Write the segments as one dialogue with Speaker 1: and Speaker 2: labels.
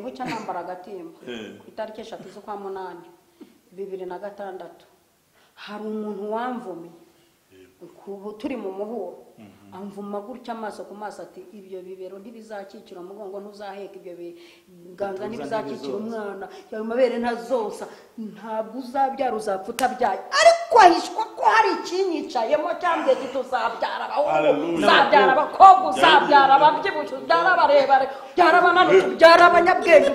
Speaker 1: bucya nambara agatimba ku itariki 3 z'ukwa munani 2006 hari umuntu wamvumye kubu turi mu muhuro amvuma gutya amaso ku maso ati ibyo bibero ntibizakikira umugongo ntuzaheka ibyo biganza ntibizakikira umwana yawe mabere ntazosa ntabwo uzabyara uzapfuta byaye ariko ahishwa ko hari ikinyicayemo cyambye kituzabyara abahungu uzabyara abakobwa uzabyara ababyibushye ubyara abarebare ubyara abananutse ubyara abanyabwenge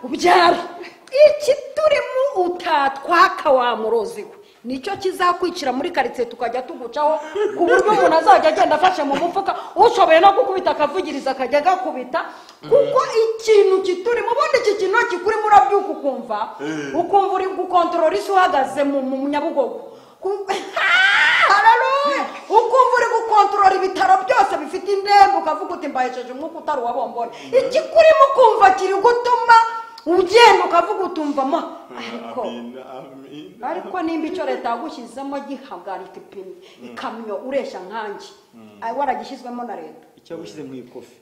Speaker 1: ubyara iki turimo utatwaka wa murozi nicyo kizakwicira muri karitsiye tukajya tugucaho ku buryo umuntu azajya agenda afashe mu mufuka ushoboye no gukubita akavugiriza akajya gakubita kuko ikintu kiturimo ubundi iki kintu kikuri murabyuka ukumva uri gukontorora isi uhagaze mu Nyabugogo haleluya ukumva uri gukontorora ibitaro byose bifite indembe ukavuga uti mbahejeje umwuka utari uwabombone iki kurimo ukumva kiri gutuma ugenda ukavuga utumvamo ariko nimba icyo leta yagushyizemo gihagarika ipine ikamyo ureshya nkanjye waragishyizwemo na leta
Speaker 2: icyo gushyize mu ikofi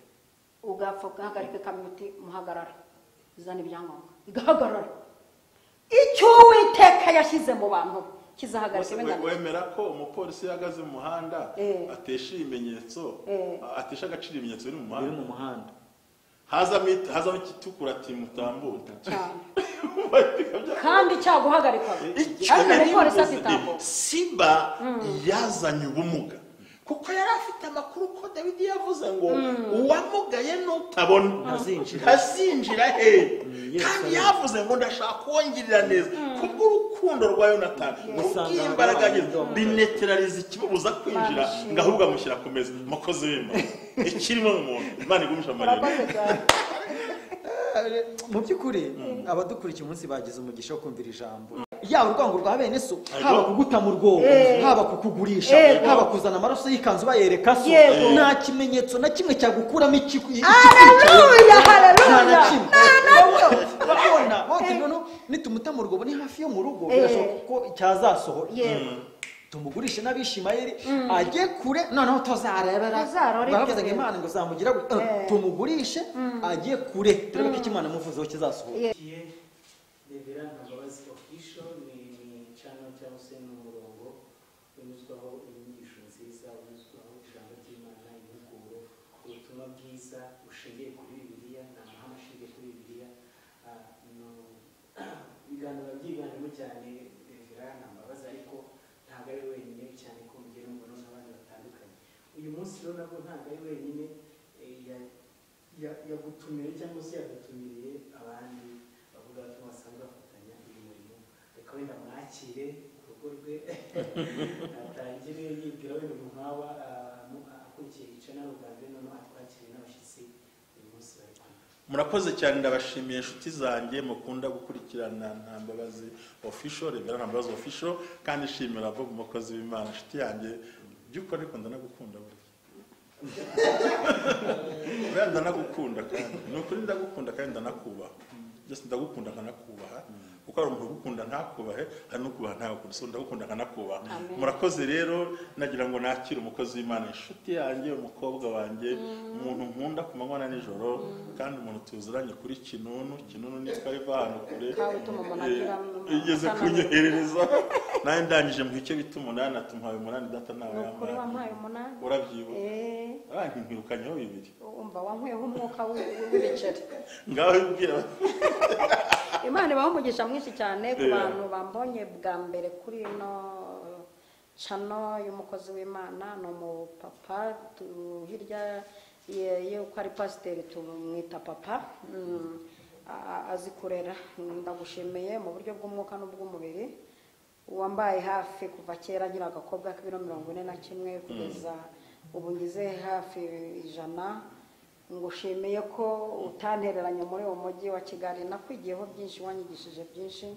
Speaker 1: ugapfa ugahagarika ikamyo uti muhagarara izana ibyangombwa igahagarara icyo Uwiteka yashyize mu bantu kizahagarika ibingana
Speaker 3: wemera ko umupolisi yagaze mu muhanda atesha ibimenyetso atesha agaciro ibimenyetso biri mu muhanda hazamo ikitukura ati mutambuka
Speaker 1: kandi cyaguhagarika
Speaker 3: Siba yazanye ubumuga kuko yari afite amakuru ko David yavuze ngo uwamugaye nutabona ntazinjira kandi yavuze ngo ndashaka kuwongirira neza kubwo urukundo rwa Yonatani imbaraga bineterariza ikibuza kwinjira ngahubwo amushyira ku meza mukozi w'Imana ikirimo umuntu Imana igumisha amarira
Speaker 2: mu by'ukuri abadukurikiye umunsi bagize umugisha wo kumvira ijambo yaba urwango rwa bene so haba kuguta mu rwobo haba kukugurisha haba kuzana amaraso y'ikanzu bayereka so nta kimenyetso na kimwe cyagukuramo
Speaker 1: haleluya haleluya
Speaker 2: urabona bote nono nitumuta mu rwobo ni hafi yo mu rugo birashoboka ko cyazasohora tumugurishe n'abishimayeli ajye kure noneho tozarebera bavuze ngo Imana ngo zamugira tumugurishe ajye kure turebe ko Imana muvuzeho kizasohora
Speaker 4: ni channel cyangwa se n'umurongo unyuzwaho inyigisho nziza unyuzwaho ijambo ry'Imana impuguro ubutumwa bwiza ushingiye kuri Bibiliya n'amahame ashingiye kuri Bibiliya ibiganiro byiganjemo cyane Reverend Mbabazi ariko ntabwo ari wenyine cyane ko mugera mbona n'abandi batandukanye uyu munsi rero nabwo ntabwo ari wenyine yagutumire cyangwa se yagatumiriye abandi bavuga ko basanzwe bafatanya uyu murimo reka wenda mwakire urugo rwe atangire yibwira wenda umuntu waba akurikiye channel ubwambere noneho atwakire n'abashyitsi uyu munsi bari kumwe.
Speaker 3: Murakoze cyane ndabashimiye inshuti zanjye mukunda gukurikirana Ntambabazi official Reverend Ntambabazi official kandi shimira abo umukozi w'Imana inshuti yanjye by'ukuri ariko ndanagukunda buri wenda nagukunda kandi nukuri ndagukunda kandi ndanakubaha just ndagukunda nkanakubaha kuko ari umuntu ugukunda ntakubahe ari no kubaha ntawe kuruso ndagukunda nkanakubaha murakoze rero nagira ngo nakire umukozi w'Imana inshuti yanjye umukobwa wanjye umuntu nkunda ku manywa na nijoro kandi umuntu tuzuranye kuri kinunu nitwa Eva hano kure igeze kunyoherereza naye ndangije mu gice bita 8 atumuhaye 8 data nawe
Speaker 1: yambaye
Speaker 3: urabyibuka abantu nkirukanyeho 2
Speaker 1: umva wankweho umwuka w'ibiceri
Speaker 3: ngaho ibwira
Speaker 1: Imana bamugisha mwinshi cyane ku bantu bambonye bwa mbere kuri no channel y'umukozi w'Imana no mu papa hirya ye uko ari pasiteri tumwita papa azikurera ndagushimiye mu buryo bw'umwuka n'ubw'umubiri wambaye hafi kuva kera ngira agakobwa k'ibiro 41 kugeza ubu ngize hafi 100 ngushimiye ko utantereranye muri uwo mujyi wa Kigali nakwigiyeho byinshi wanyigishije byinshi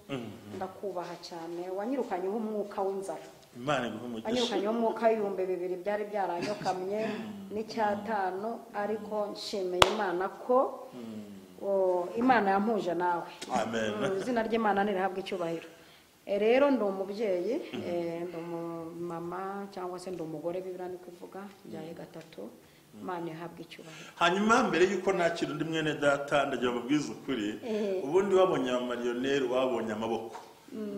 Speaker 1: ndakubaha cyane wanyirukanyeho umwuka w'inzara
Speaker 3: Imana iguhumugisha
Speaker 1: wanyirukanyeho umwuka w'ibihumbi 2 byari byaranyokamye n'icyatanu ariko nshimiye Imana ko Imana yampuje nawe
Speaker 3: amen
Speaker 1: izina ry'Imana nirihabwe icyubahiro rero ndi umubyeyi ndi mama cyangwa se ndi umugore Bibiliya ni kuvuga byaye gatatu Imana ihabwe icyubahiro.
Speaker 3: hanyuma mbere yuko nakira undi mwene data ndagira babwize ukuri ubundi wabonye amariyoneri wabonye amaboko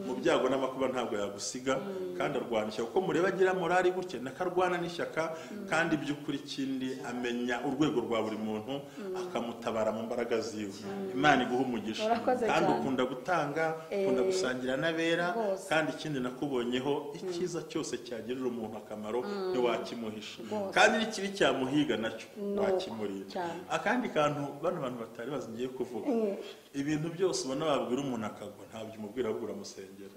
Speaker 3: mu byago n'amakuba ntabwo yagusiga kandi arwana ishyaka kuko mureba agira morali gutya nakarwana n'ishyaka kandi by'ukuri kindi amenya urwego rwa buri muntu akamutabara mu mbaraga ziwe. Imana iguha umugisha kandi ukunda gutanga ukunda gusangira n'abera kandi ikindi nakubonyeho icyiza cyose cyagirira umuntu akamaro ntiwakimuhisha kandi n'ikibi cyamuhiga nacyo wakimurira. Akandi kantu bano bantu batari bazingiye kuvuga ibintu byose ubona wabwira umuntu akagwa ntabyo umubwira ahubwo uramusengera.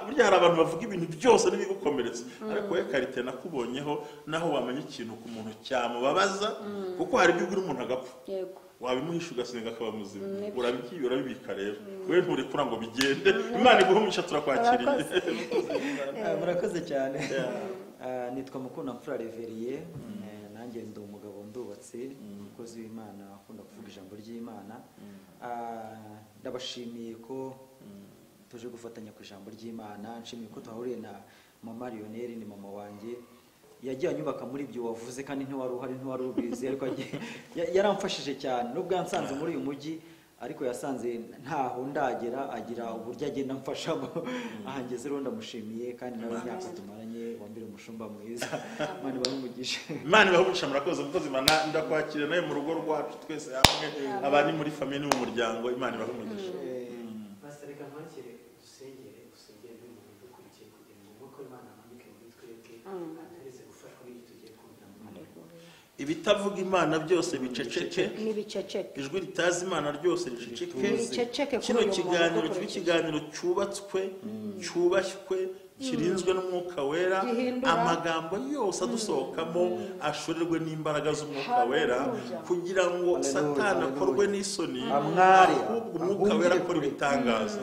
Speaker 3: Burya hari abantu bavuga ibintu byose n'ibigukomeretsa ariko we karite nakubonyeho naho wamenya ikintu ku muntu cyamubabaza kuko hari ibyo ubwira umuntu agapfa wabimuhisha ugasenga akaba muzima urabibika rero we nturekura ngo bigende. Imana iguhe umugisha turakwakiriye.
Speaker 2: Murakoze cyane. Nitwa Mukundamfura Reveriye nanjye ndi umugabo ndubatse umukozi w'Imana akunda kuvuga ijambo ry'Imana. Ndabashimiye ko tuje gufatanya ku ijambo ry'Imana. Nshimiye ko twahuriye na mama Lionel, ni mama wanjye yagiye anyubaka muri ibyo wavuze kandi ntiwari ubizi ariko yaramfashije cyane nubwo yansanze muri uyu mujyi ariko yasanze ntaho ndagera agira uburyo agenda amfashamo ahangeze rero ndamushimiye kandi nawe imyaka tumaranye wambira umushumba mwiza. Imana ibahe umugisha.
Speaker 3: Imana ibahe umugisha. Murakoze mukozi Imana ndakwakira nawe mu rugo rwacu twese hamwe abandi muri famille no mu muryango. Imana ibahe umugisha.
Speaker 4: Pastor reka nkwakire dusengere n'umuntu dukurikiye kugira ngo nk'uko Imana amurike muri twebwe atareze gufashwa n'ibyo tugiye kumva.
Speaker 3: Ibitavuga Imana byose biceceke ijwi ritazi Imana ryose riceceke. Kino kiganiro kiba ikiganiro cyubatswe cyubashywe kirinzwe n'umwuka wera amagambo yose adusohokamo ashorerwe n'imbaraga z'umwuka wera kugira ngo Satani akorwe n'isoni ahubwo umwuka wera akora ibitangaza.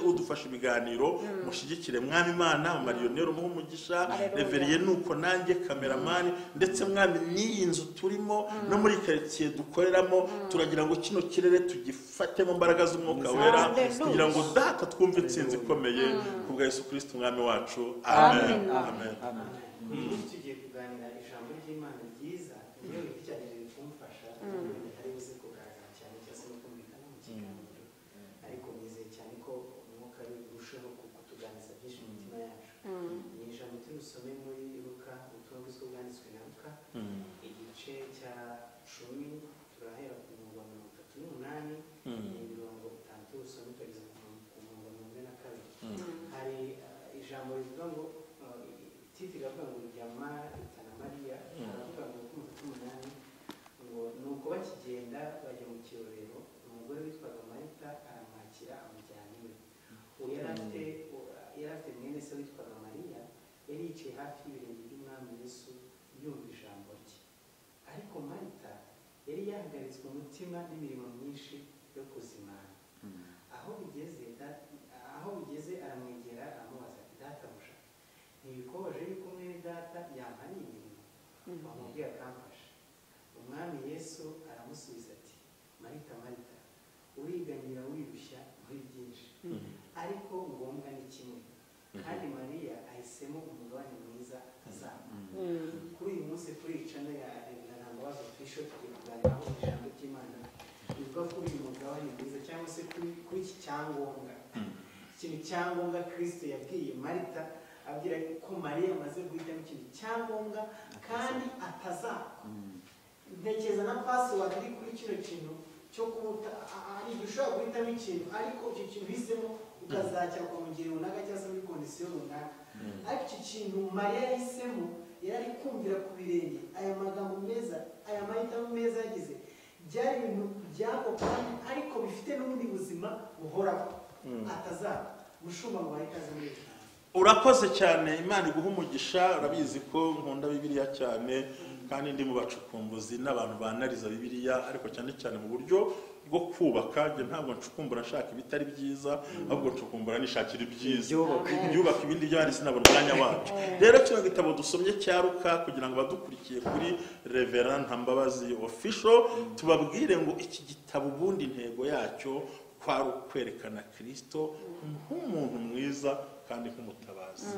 Speaker 3: udufashe ibiganiro mushyigikire mwami Imana Marionero umuhe umugisha Reveriye nuko nanjye kameramani ndetse mwami n'iyi nzu turimo no muri quartier dukoreramo turagira ngo kino kirere tugifate mu mbaraga z'umwuka wera kugira ngo data twumve intsinzi ikomeye kubwa Yesu Kristo mwami wacu. Amen. Amen.
Speaker 4: Tugiye kuganira ijambo ry'Imana ryiza niyo icyagejeje kumfasha ari buze kugaragara cyane cyase no kumvikana mu kiganiro ariko nizeye cyane ko umwuka ari urushaho kutuganiza byinshi mu mitima yacu. Ni ijambo turusome muri Luka ubutumwa bwiza bwanditswe na Luka igice cya 10 turahera ku murongo wa 38 n'imirongo 5 turusome tugeze ku murongo wa 42. Hari ijambo rivuga ngo titiri avuga ngo ryama itana Mariya aravuga ngo ku 18 ngo nuko bakigenda bajya mu kirorero umugore witwaga Marita aramwakira amujyana iwe. Uwo yari afite mwene se witwaga Mariya yari yicaye hafi y'ibirenge by'umwami Yesu yumva ijambo rye. Ariko Marita yari yahagaritswe umutima n'imirimo myinshi yo kuzimana. Aho bigeze aramwegera aramubaza ati databuja ntibikoje yuko mwene data yamariye imirimo bamubwiye akamfasha. Umwami Yesu aramusubiza ati Marita Marita uriganyira wirushya muri byinshi ariko ngombwa ni kimwe kandi Mariya ahisemo umugabane mwiza atazaba. Kuri uyu munsi kuri icana ya Ntambabazi Official tugiye kuganiraho ijambo ry'Imana bivuga kuri uyu mugabane mwiza cyangwa se kuri iki cyangombwa ikintu cyangombwa Kristo yabwiye Marita abwira ko Mariya amaze guhitamo ikintu cyangombwa kandi atazapfa. Ntekereza na password iri kuri kino kintu cyo kubuta ari ushobora guhitamo ikintu ariko icyo kintu hisemo ukazacya kwa mugero runaka cyangwa se muri kondisiyo runaka ariko icyo kintu Mariya yahisemo yari kumvira ku birenge aya magambo meza aya mahitamo meza yagize byari ibintu byako kandi ariko bifite n'ubundi buzima buhoraho atazapfa. Mushumba ngo barikaze muri
Speaker 3: urakoze cyane. Imana iguha umugisha. Urabizi ko nkunda Bibiliya cyane kandi ndi mu bacukumbuzi n'abantu banariza Bibiliya ariko cyane cyane mu buryo bwo kubaka. Nge ntabwo ncukumbura nshaka ibitari byiza ahubwo ncukumbura nishakira ibyiza byubaka ibindi byandi sinabona umwanya wacu. Rero kino gitabo dusomye cya Luka kugira ngo badukurikiye kuri Reverend Ntambabazi Official tubabwire ngo iki gitabo ubundi intego yacyo kwari ukwerekana Kristo nk'umuntu mwiza kandi nk'umutabazi.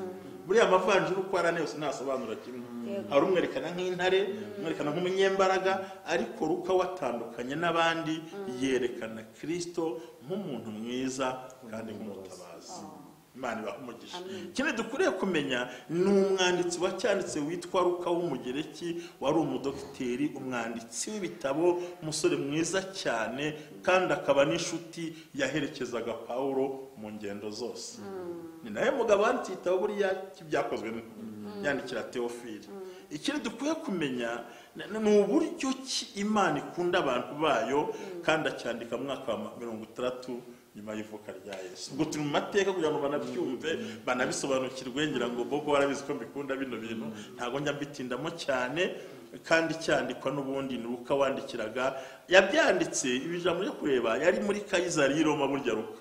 Speaker 3: Buriya amavanjiri uko ari yose ntasobanura kimwe. Hari umwerekana nk'intare, umwerekana nk'umunyembaraga, ariko Luka watandukanye n'abandi yerekana Kristo nk'umuntu mwiza kandi nk'umutabazi. Imana ibaha umugisha. Ikindi dukwiriye kumenya ni umwanditsi wacyanditse witwa Luka w'umugereki, wari umudokiteri, umwanditsi w'ibitabo, umusore mwiza cyane, kandi akaba n'inshuti yaherekezaga Pawulo mu ngendo zose. Ni nawe mugabo wanditse igitabo buriya byakozwe yandikira Theophile. Ikindi dukwiye kumenya ni uburyo ki Imana ikunda abantu bayo, kandi acyandika mu mwaka wa 60 nyuma y'ivuka rya Yesu. Ubwo turi mu mateka kugira ngo banabyumve banabisobanukirwe, ngira ngo Bobo warabizi ko mbikunda bino bintu, ntago njya mbitindamo cyane, kandi cyandikwa n'ubundi ni Luka wandikiraga. Yabyanditse ibijambo byo kureba yari muri Kayizari y'i Roma burya Luka.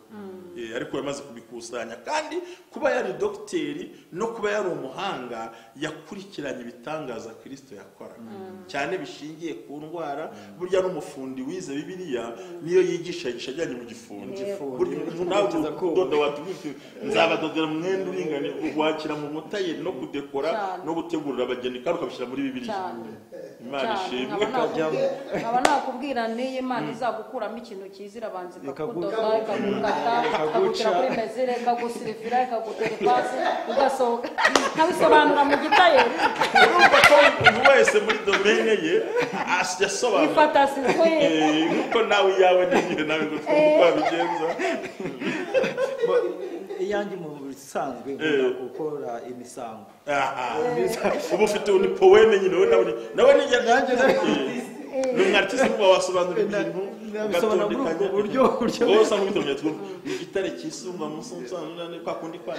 Speaker 3: Ariko yamaze kubikusanya, kandi kuba yari dogiteri no kuba yari umuhanga yakurikiranye ibitangaza Kristo yakora, cyane bishingiye ku ndwara. Burya n'umufundi wize Bibiliya niyo yigisha ajyanye mu gifundi. Nawe kudoda watubwira nzabadodera mwenda uringane wakira mu mutayeri no kudekora no gutegurira abageni, kandi ukabishyira muri Bibiliya. Imana ishimwe.
Speaker 1: Nkaba nakubwira niyo Imana izagukuramo ikintu kizira banzi ikakudoda, ikagukata, ikagushyira kuri mezire, ikagusirifira, ikagutera ipasi, ugasohoka nkabisobanura mu gitayeri.
Speaker 3: Urumva ko umuntu wese muri domene ye yasobanura
Speaker 1: ifata sizo ye,
Speaker 3: nkuko nawe yawe n'igihe nawe ngo twabigenza.
Speaker 2: Iyanjye mu bisanzwe gukora imisango.
Speaker 3: Ubu ufite ni poeme nyine nawe nanjye n'umwanditsi wasobanura ibintu
Speaker 2: ugatondeka uburyo
Speaker 3: bose nk'ubitomye igitare cy'isumba musanzwe kwa kundi kwa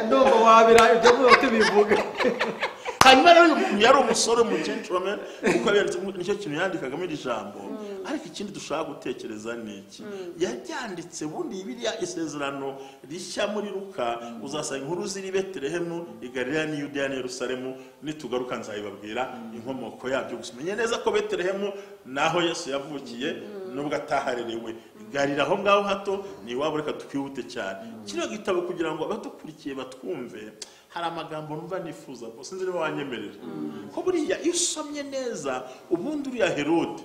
Speaker 2: ndumva wabira ibyo vuba tubivuga.
Speaker 3: Hanyuma rero yari umusore mu gentleman, kuko nicyo kintu yandikagamo iri jambo. Ariko ikindi dushaka gutekereza ni iki, yabyanditse bundi Bibiliya isezerano rishya muri Luka uzasanga inkuru ziri Betelehemu, i Galilaya n'i Yudeya n'i Yerusalemu. Nitugaruka nzayibabwira inkomoko yabyo, gusa menye neza ko Betelehemu naho Yesu yavukiye, nubwo ataharerewe. Galilaya aho ngaho hato ni iwabo. Reka twihute cyane kino gitabo kugira ngo abadukurikiye batwumve. Hari amagambo numva nifuza ko sinzi niba wanyemerera ko buriya iyo usomye neza, ubundi uriya Herode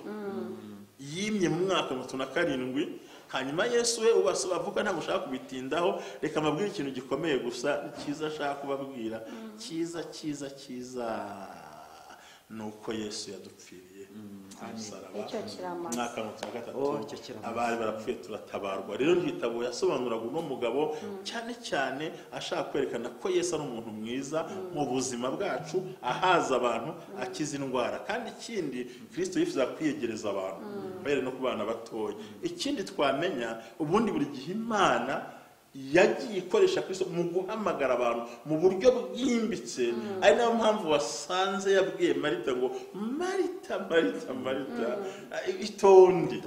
Speaker 3: yimye mu mwaka wa 7. Hanyuma Yesu we bavuga ntabwo ushaka kubitindaho, reka mabwire ikintu gikomeye gusa cyiza ashaka kubabwira. Cyiza nuko Yesu yadupfiriye mwaka wa 3. Abari barapfuye turatabarwa. Rero n'igitabo yasobanuraga uno mugabo cyane ashaka kwerekana ko Yesu ari umuntu mwiza mu buzima bwacu, ahaza abantu, akiza indwara. Kandi ikindi Kristo yifuza kwiyegereza abantu, mbere no ku bana batoya. Ikindi twamenya, ubundi buri gihe Imana yagiye ikoresha Kristo mu guhamagara abantu mu buryo bwimbitse. Ari nayo mpamvu wasanze yabwiye Marita ngo Marita itonde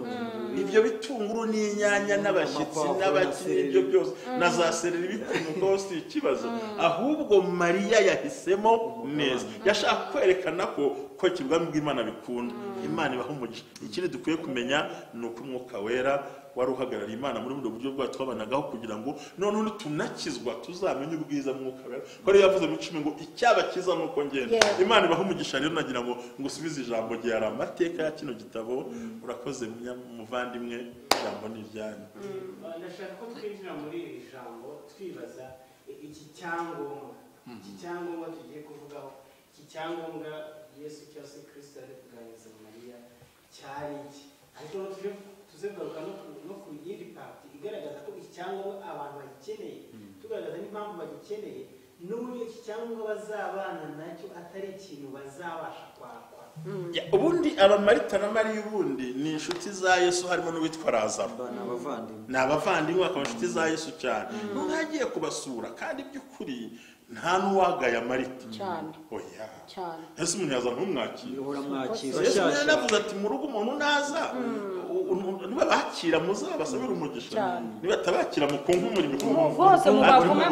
Speaker 3: ibyo bitunguru n'inyanya n'abashyitsi n'abakiri ibyo byose na za sereri bikunuka hose ikibazo. Ahubwo Mariya yahisemo neza, yashaka kwerekana ko kibwami bw'Imana bikunda. Imana ibaha umugisha. Ikindi dukwiye kumenya ni uko Umwuka Wera wari uhagarariye Imana muri buno buryo bwacu twabanagaho, kugira ngo none tunakizwa tuzamenye ubwiza Mwuka Wera. Ko rero yavuze mu 10 ngo icyabakiza nuko ngenda. Imana ibaha umugisha. Rero nagira ngo ngusubize ijambo rya amateka ya kino gitabo. Urakoze muvandimwe, ijambo ni ryanyu.
Speaker 4: Ndashaka ko twinjira muri iri jambo twibaza iki cyangombwa tugiye kuvugaho. Iki cyangombwa Yesu cyose Kristo ari kuganiriza Mariya cyari iki, ariko tuzegaruka no ku yindi parti igaragaza ko iki cyangombwa abantu bagikeneye, tugaragaza n'impamvu bagikeneye, n'uburyo iki cyangombwa bazabana nacyo atari ikintu bazabasha kwakwa.
Speaker 3: Ubundi Marita na Mariya ubundi ni inshuti za Yesu, harimo n'uwitwa Lazaro. Ni abavandimwe, bakaba inshuti za Yesu cyane. Ntagiye kubasura, kandi by'ukuri nta n'uwagaya Marita
Speaker 1: cyane.
Speaker 3: Oya
Speaker 1: cyane.
Speaker 3: Yesu umuntu yaza ntumwakira.
Speaker 2: Uramwakira.
Speaker 3: Yesu yanavuze ati mu rugo umuntu naza niba bakira muzabasabira umugisha, niba tabakira mukunku muri bikungu
Speaker 1: bose mubavume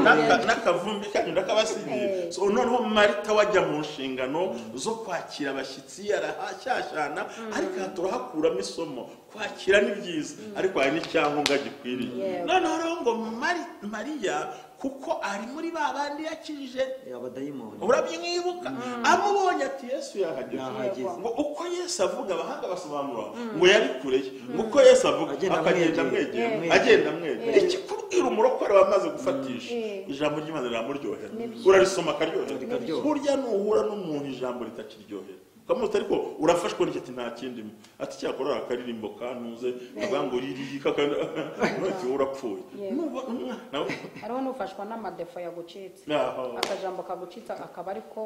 Speaker 3: n'akavumbi kanyu ndakabasigiye. So noneho Marita wajya mu nshingano zo kwakira abashyitsi arahashyashyana, ariko haturahakuramo isomo ko kwakira ni byiza ariko hari n'icyangombwa gikwiriye noneho rero ngo Mariya kuko ari muri ba bandi yakijije
Speaker 2: abadayimoni
Speaker 3: urabyibuka amubonye ati Yesu yahageze ngo uko Yesu avuga abahanga basobanura ngo yari kure ngo uko Yesu avuga akagenda amwegera iki kubwira umurokore wamaze gufatisha ijambo ry'Imana riramuryohera urarisoma akaryohera burya nuhura n'umuntu ijambo ritakiryohera kamuta ariko urafashwe n'iki nta kindi ati cyakora akaririmbo kantuze agango ririka kandi urapfuye
Speaker 1: ariho nufashwa n'amadefo yagucitse akajambo kagucitse akaba ariko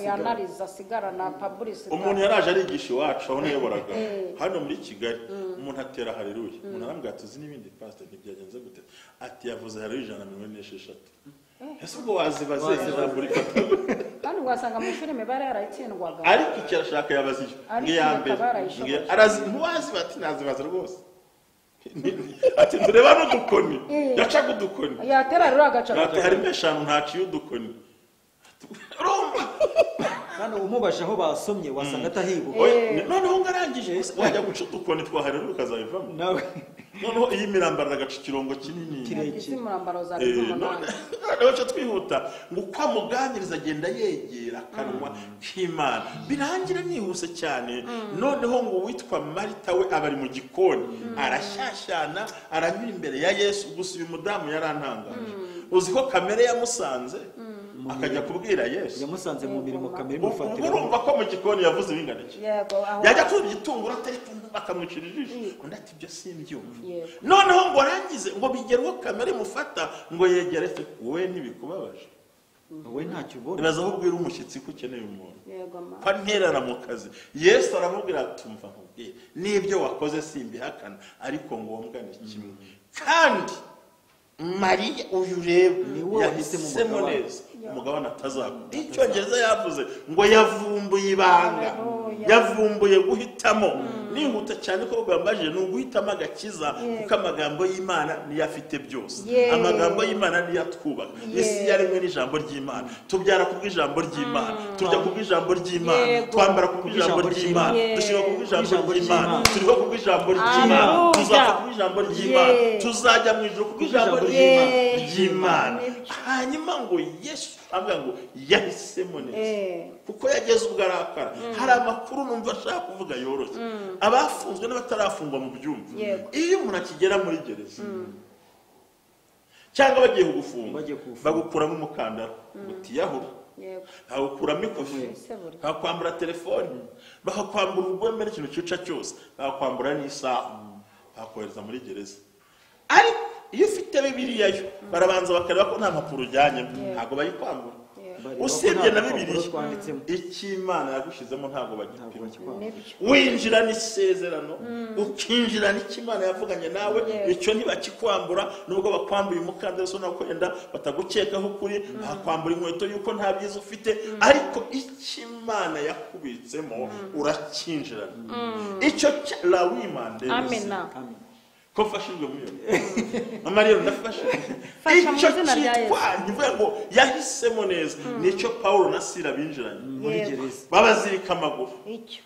Speaker 1: yanariza sigara na publicity
Speaker 3: umuntu yaraje arigisha iwacu aho nayoboraga hano muri Kigali umuntu atera haleluya umuntu arambwira ati uzi n'ibindi pastor ntibyagenze gute ati yavuze haleluya 146 ese ubwo wazibaze ijambo rikata
Speaker 1: kandi wasanga mu shuri imibare yarayitsindwaga
Speaker 3: ariko icyo ashaka yabaziyo ngiyambere arazi ntuwazi bati nazibaza rwose ati ndureba n'udukoni yacaga udukoni
Speaker 1: yatera rero agaca
Speaker 3: ati harimo eshanu ntaciye udukoni
Speaker 2: kandi umubaje aho basomye wasanga atahibuka
Speaker 3: noneho ngarangije wajya guca udukoni twaharera ukazabivamo
Speaker 2: nawe
Speaker 3: noneho iyi mirambara agaca ikirongo kinini
Speaker 1: kirekire imurambaro za bizumunani
Speaker 3: noneho cyo twihuta ngo kwa muganiriza agenda yegera akanwa k'Imana birangira nihuse cyane noneho ngo witwa Marita we abari mu gikoni arashyashyana aranyura imbere ya Yesu gusa uyu mudamu yarantangaje uzi ko kamere yamusanze akajya kubwira Yesu
Speaker 2: yamusanze mu mirimo kamere mufatira
Speaker 3: urumva ko mu gikoni yavuze bingana iki yajya kuri igitunguru atari bakamwicira ijisho undi ati ibyo simbyumva noneho ngo arangize ngo bigerwe kamere mufata ngo yegere se wowe ntibikubabaje
Speaker 2: wowe ntacyo ubona
Speaker 3: iraza aho ubwira umushyitsi ko ukeneye umuntu ko nterana mu kazi Yesu aramubwira ati umva nkubwire n'ibyo wakoze simbihakana ariko ngombwa ni kimwe kandi Mariya uyu reba yahisemo neza umugabane atazakora icyongereza yavuze ngo yavumbuye ibanga yavumbuye guhitamo nihuta cyane ko bwambajije no guhitamo agakiza kuko amagambo y'Imana niyo afite byose amagambo y'Imana niyo atwubaka isi yaremwe n'ijambo ry'Imana tubyara kubw'ijambo ry'Imana turya kubw'ijambo ry'Imana twambara kubw'ijambo ry'Imana dushyira kubw'ijambo ry'Imana turiho kubw'ijambo ry'Imana tuzapfa kubw'ijambo ry'Imana tuzajya mu ijuru kubw'ijambo ry'Imana hanyuma ngo Yesu avuga ngo yahisemo neza kuko yageze ubwo arakara hari amakuru numva ashaka kuvuga yoroshye abafunzwe n'abatarafungwa mu byumva iyo umuntu akigera muri gereza cyangwa bagiye kugufunga bagukuramo umukandara utiyahura bagukuramo ikofi bakakwambura telefoni bakakwambura urwembe n'ikintu cyica cyose bakakwambura n'isaha bakakohereza muri gereza ariko iyo ufite Bibiliya yo barabanza bakareba ko nta mpapuro ujyanyemo ntabwo bayikwambura usibye na Bibiliya icy'Imana yagushizemo ntabwo bagipima winjira n'isezerano ukinjira n'ikimana yavuganye nawe icyo ntibakikwambura nubwo bakwambuye umukandara so nakwenda batagukekaho kuri bakwambura inkweto yuko nta byiza ufite ariko icy'Imana yakubitsemo urakinjira icyo la wimande
Speaker 1: amena
Speaker 3: ko fashijwe muri mama rero ndafashe icyo cyitwa ngo yahisemo neza nicyo Paulo na Sila binjiranye
Speaker 2: muri gereza
Speaker 3: babazirika amaguru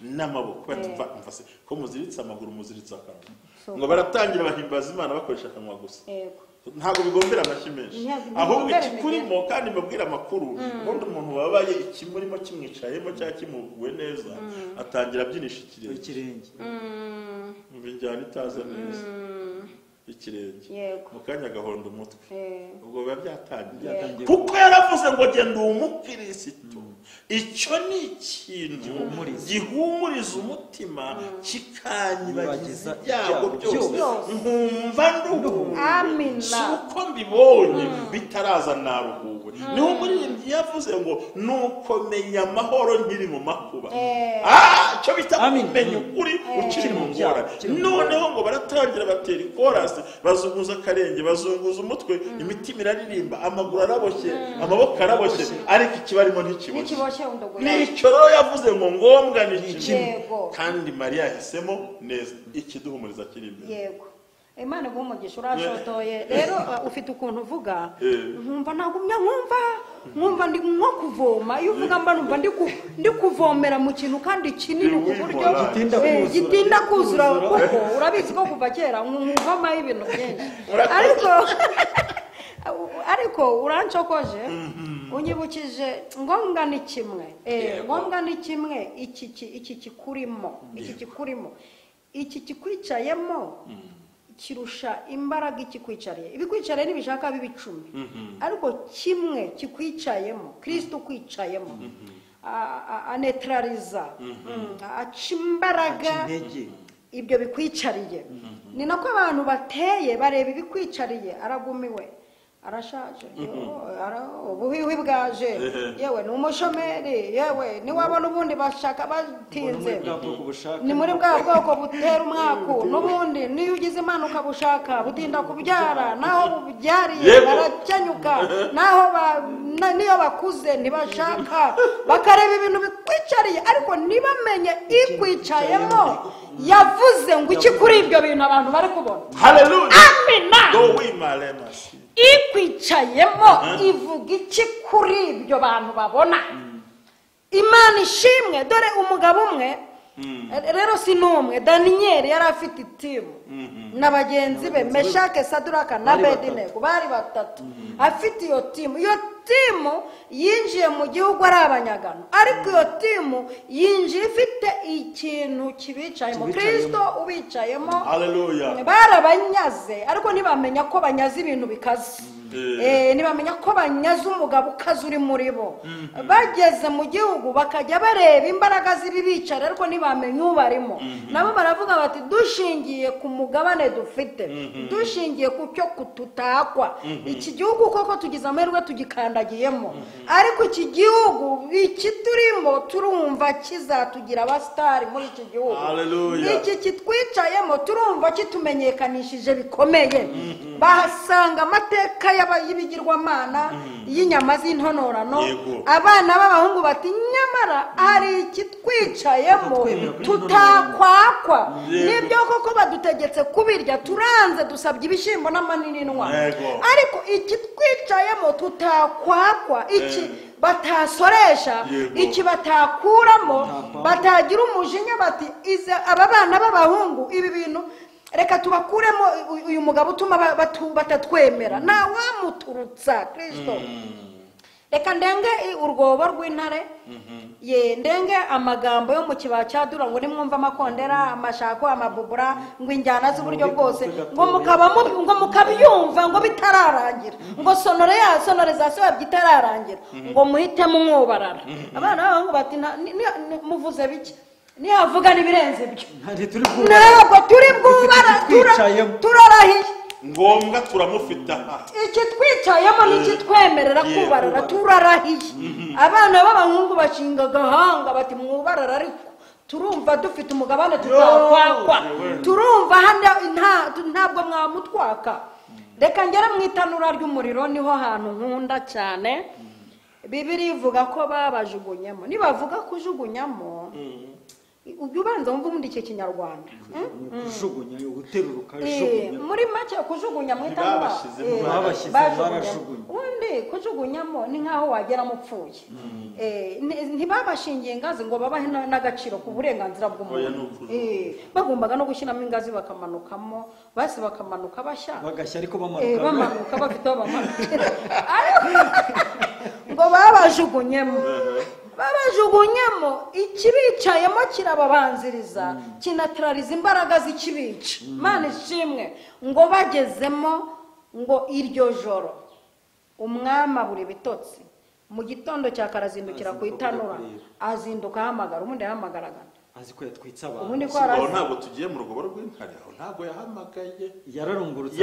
Speaker 3: n'amaboko batumva ko muziritse amaguru muziritse akanwa ngo baratangira bahimbaza Imana bakoresha akanwa gusa ntabwo bigombera amashyi menshi ahubwo ikikurimo kandi mbabwira amakuru ubundi umuntu wabaye ikimurimo kimwicayemo cyangwa kimuguwe neza atangira abyinisha ikirenge njyana itaza neza ikirenge mu kanya gahonda umutwe ubwo biba byatangiye kuko yaravuze ngo genda umukirisitu icyo ni ikintu gihumuriza umutima kikanyibagiza ibyago byose nkumva nduhu si uko mbibonye bitaraza naruhuwe niho umuririmbyi yavuze ngo nuko menya amahoro nkiri mu makuba icyo bita kumenya ukuri ukiri mu ngorane noneho ngo baratangira batera ikorasi bazunguza akarenge bazunguza umutwe imitima iraririmba amaguru araboshye amaboko araboshye ariko ikibarimo ntikiboshye nicyo rero yavuze ngo ngombwa ni kimwe kandi Mariya yahisemo neza ikiduhumuriza kiri imbere
Speaker 1: yego Imana guhumugisha urashotoye rero ufite ukuntu uvuga nkumva nagumya nkumva nkumva ndi nko kuvoma iyo uvuga mba numva ndi kuvomera mu kintu kandi kinini ku buryo gitinda kuzura kuko urabizi ko kuva kera nkuvama ibintu byinshi ariko urancokoje unyibukije ngombwa ni kimwe iki kikurimo iki kikwicayemo kirusha imbaraga ikikwicariye ibikwicariye nibishaka bibicumi ariko kimwe kikwicayemo Kristo kwicayemo anetraliza aca imbaraga ibyo bikwicariye ni nako abantu bateye bareba ibikwicariye aragumiwe arashaje ubuhihi bwaje yewe ni umushomeri yewe niwabona ubundi bashaka batinze ni muri bwa bwoko butera umwaku n'ubundi niyo ugize impanuka bushaka butinda kubyara naho bubyariye baracyanyuka naho niyo bakuze ntibashaka bakareba ibintu bikwicariye ariko ntibamenye ikwicayemo yavuze ngo iki kuri ibyo bintu abantu bari kubona
Speaker 3: haleluya
Speaker 1: amina ikwicayemo ivuga iki kuri ibyo bantu babona Imana ishimwe dore umugabo umwe rero si n'umwe Daniyeli yari afite itimu na bagenzi be Meshake Saduraka na Abedinego bari batatu afite iyo timu yinjiye mu gihugu ari abanyagano ariko iyo timu yinjiye ifite ikintu kibicayemo Kristo ubicayemo barabanyaze ariko ntibamenya ko banyaze ibintu bikaze ntibamenya ko banyaze umugabo ukaze uri muri bo bageze mu gihugu bakajya bareba imbaraga z'ibibicara ariko ntibamenye ubarimo nabo baravuga bati dushingiye ku mugabane dufite dushingiye ku cyo kututakwa iki gihugu koko tugize amahirwe tugikandagiyemo ariko iki gihugu iki turimo turumva kizatugira abasitari muri iki gihugu iki kitwicayemo turumva kitumenyekanishije bikomeye bahasanga amateka y'ibigirwamana y'inyama z'intonorano abana b'abahungu bati nyamara hari ikitwicayemo tutakwakwa nibyo koko badutegetse kubirya turanze dusabye ibishimbo n'amanininwa ariko ikitwicayemo tutakwakwa iki batasoresha iki batakuramo batagira umujinya bati aba bana b'abahungu ibi bintu reka tubakuremo uyu mugabo utuma batatwemera na wamuturutsa Kristo reka ndenge urwobo rw'intare ndenge amagambo yo mu kibaya cyadura ngo nimwumva amakondera amashako amabubura ngo injyana z'uburyo bwose ngo mukabyumva ngo bitararangira ngo sonorizasiyo bitararangira ngo muhite mumwubarara abana b'abahungu bati muvuze bike niyavuga n'ibirenze ibyo ntabwo turi bwubara turarahiye
Speaker 3: ngombwa turamufita
Speaker 1: iki twicayemo n'ikitwemerera kubarara turarahiye abana b'abahungu bashinga agahanga bati mwubarara ariko turumva dufite umugabane tutakwakwa turumva ntabwo mwamutwaka reka ngera mu itanura ry'umuriro niho hantu nkunda cyane Bibiri ivuga ko babajugunyemo nibavuga kujugunyamo ujya ubanza wumva ubundi icyo kinyarwanda
Speaker 2: kujugunya uteruruka jugunya
Speaker 1: muri make kujugunya mu itanura ubundi kujugunyamo ni nkaho wagera mupfuye ntibabashingiye ingazi ngo babahe n'agaciro ku burenganzira bw'umuntu bagombaga no gushyiramo ingazi bakamanukamo basi bakamanuka bashya
Speaker 2: bagashya ariko
Speaker 1: bamanuka bafite aho bamanukira ngo babajugunyemo ikibicayemo kirababanziriza kinatraliza imbaraga z'ikibica Imana ishimwe ngo bagezemo ngo iryo joro umwami abura ibitotsi mu gitondo cya karazindukira ku itanura azinduka ahamagara ubundi yahamagaraga
Speaker 2: azi ko yatwitsa abantu
Speaker 1: ubundi ko
Speaker 3: ntabwo tugiye mu rugobo rw'intare aho ntabwo yahamagaye
Speaker 2: yararungurutse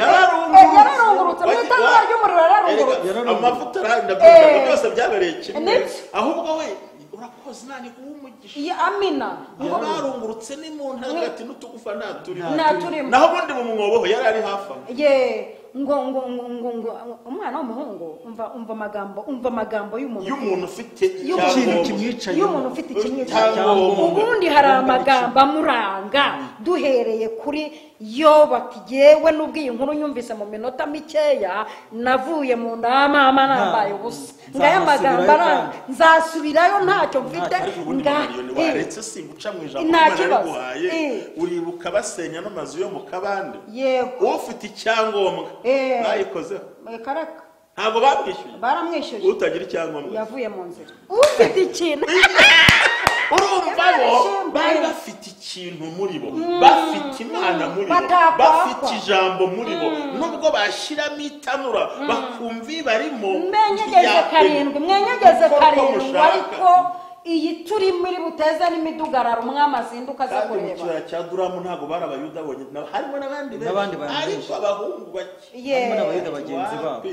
Speaker 1: mu itanura ry'umuriro yararungurutse
Speaker 3: amavuta arandabyo byose byabereye kimwe ahubwo we urakoze nani kuwumugisha
Speaker 1: ya amina
Speaker 3: ngo barungurutse ni mu ntagati n'utugufa naturimo
Speaker 1: naturimo
Speaker 3: naho bundi mu mwoboho yari ari hafa
Speaker 1: ngo umwana w'umuhungu umva amagambo
Speaker 3: y'umuntu ufite
Speaker 2: ikintu kimwicaye,
Speaker 1: y'umuntu ufite ikimwicaye. Ubundi hari amagambo amuranga duhereye kuri yo bati yewe n'ubwo iyi nkuru nyumvise mu minota mikeya navuye mu nda ya mama nambaye ubusa, ngaya magambo aranga nzasubirayo ntacyo mfite
Speaker 3: waretse singuca mu ijambo guhaye. Uribuka basenya n'amazu yo mu kabande,
Speaker 1: yego
Speaker 3: ufite icyangombwa bayikozeho
Speaker 1: karaka
Speaker 3: ntabwo bamwishyuye,
Speaker 1: baramwishyuye,
Speaker 3: utagira icyangombwa
Speaker 1: yavuye mu nzira, ufite ikintu
Speaker 3: urumva bo bari bafite ikintu muri bo, bafite Imana muri bo, bafite ijambo muri bo, nubwo bashyiramo itanura bakumva barimo
Speaker 1: mwenyegeze karindwi ariko iyi turi muri buteza n'imidugararo umwami azinduka aza kureba.
Speaker 3: Kandi cya Duramu ntabwo bari abayuda bonyine, harimo n'abandi ariko abahungu bake,
Speaker 2: harimo n'abayuda bagenzi babo.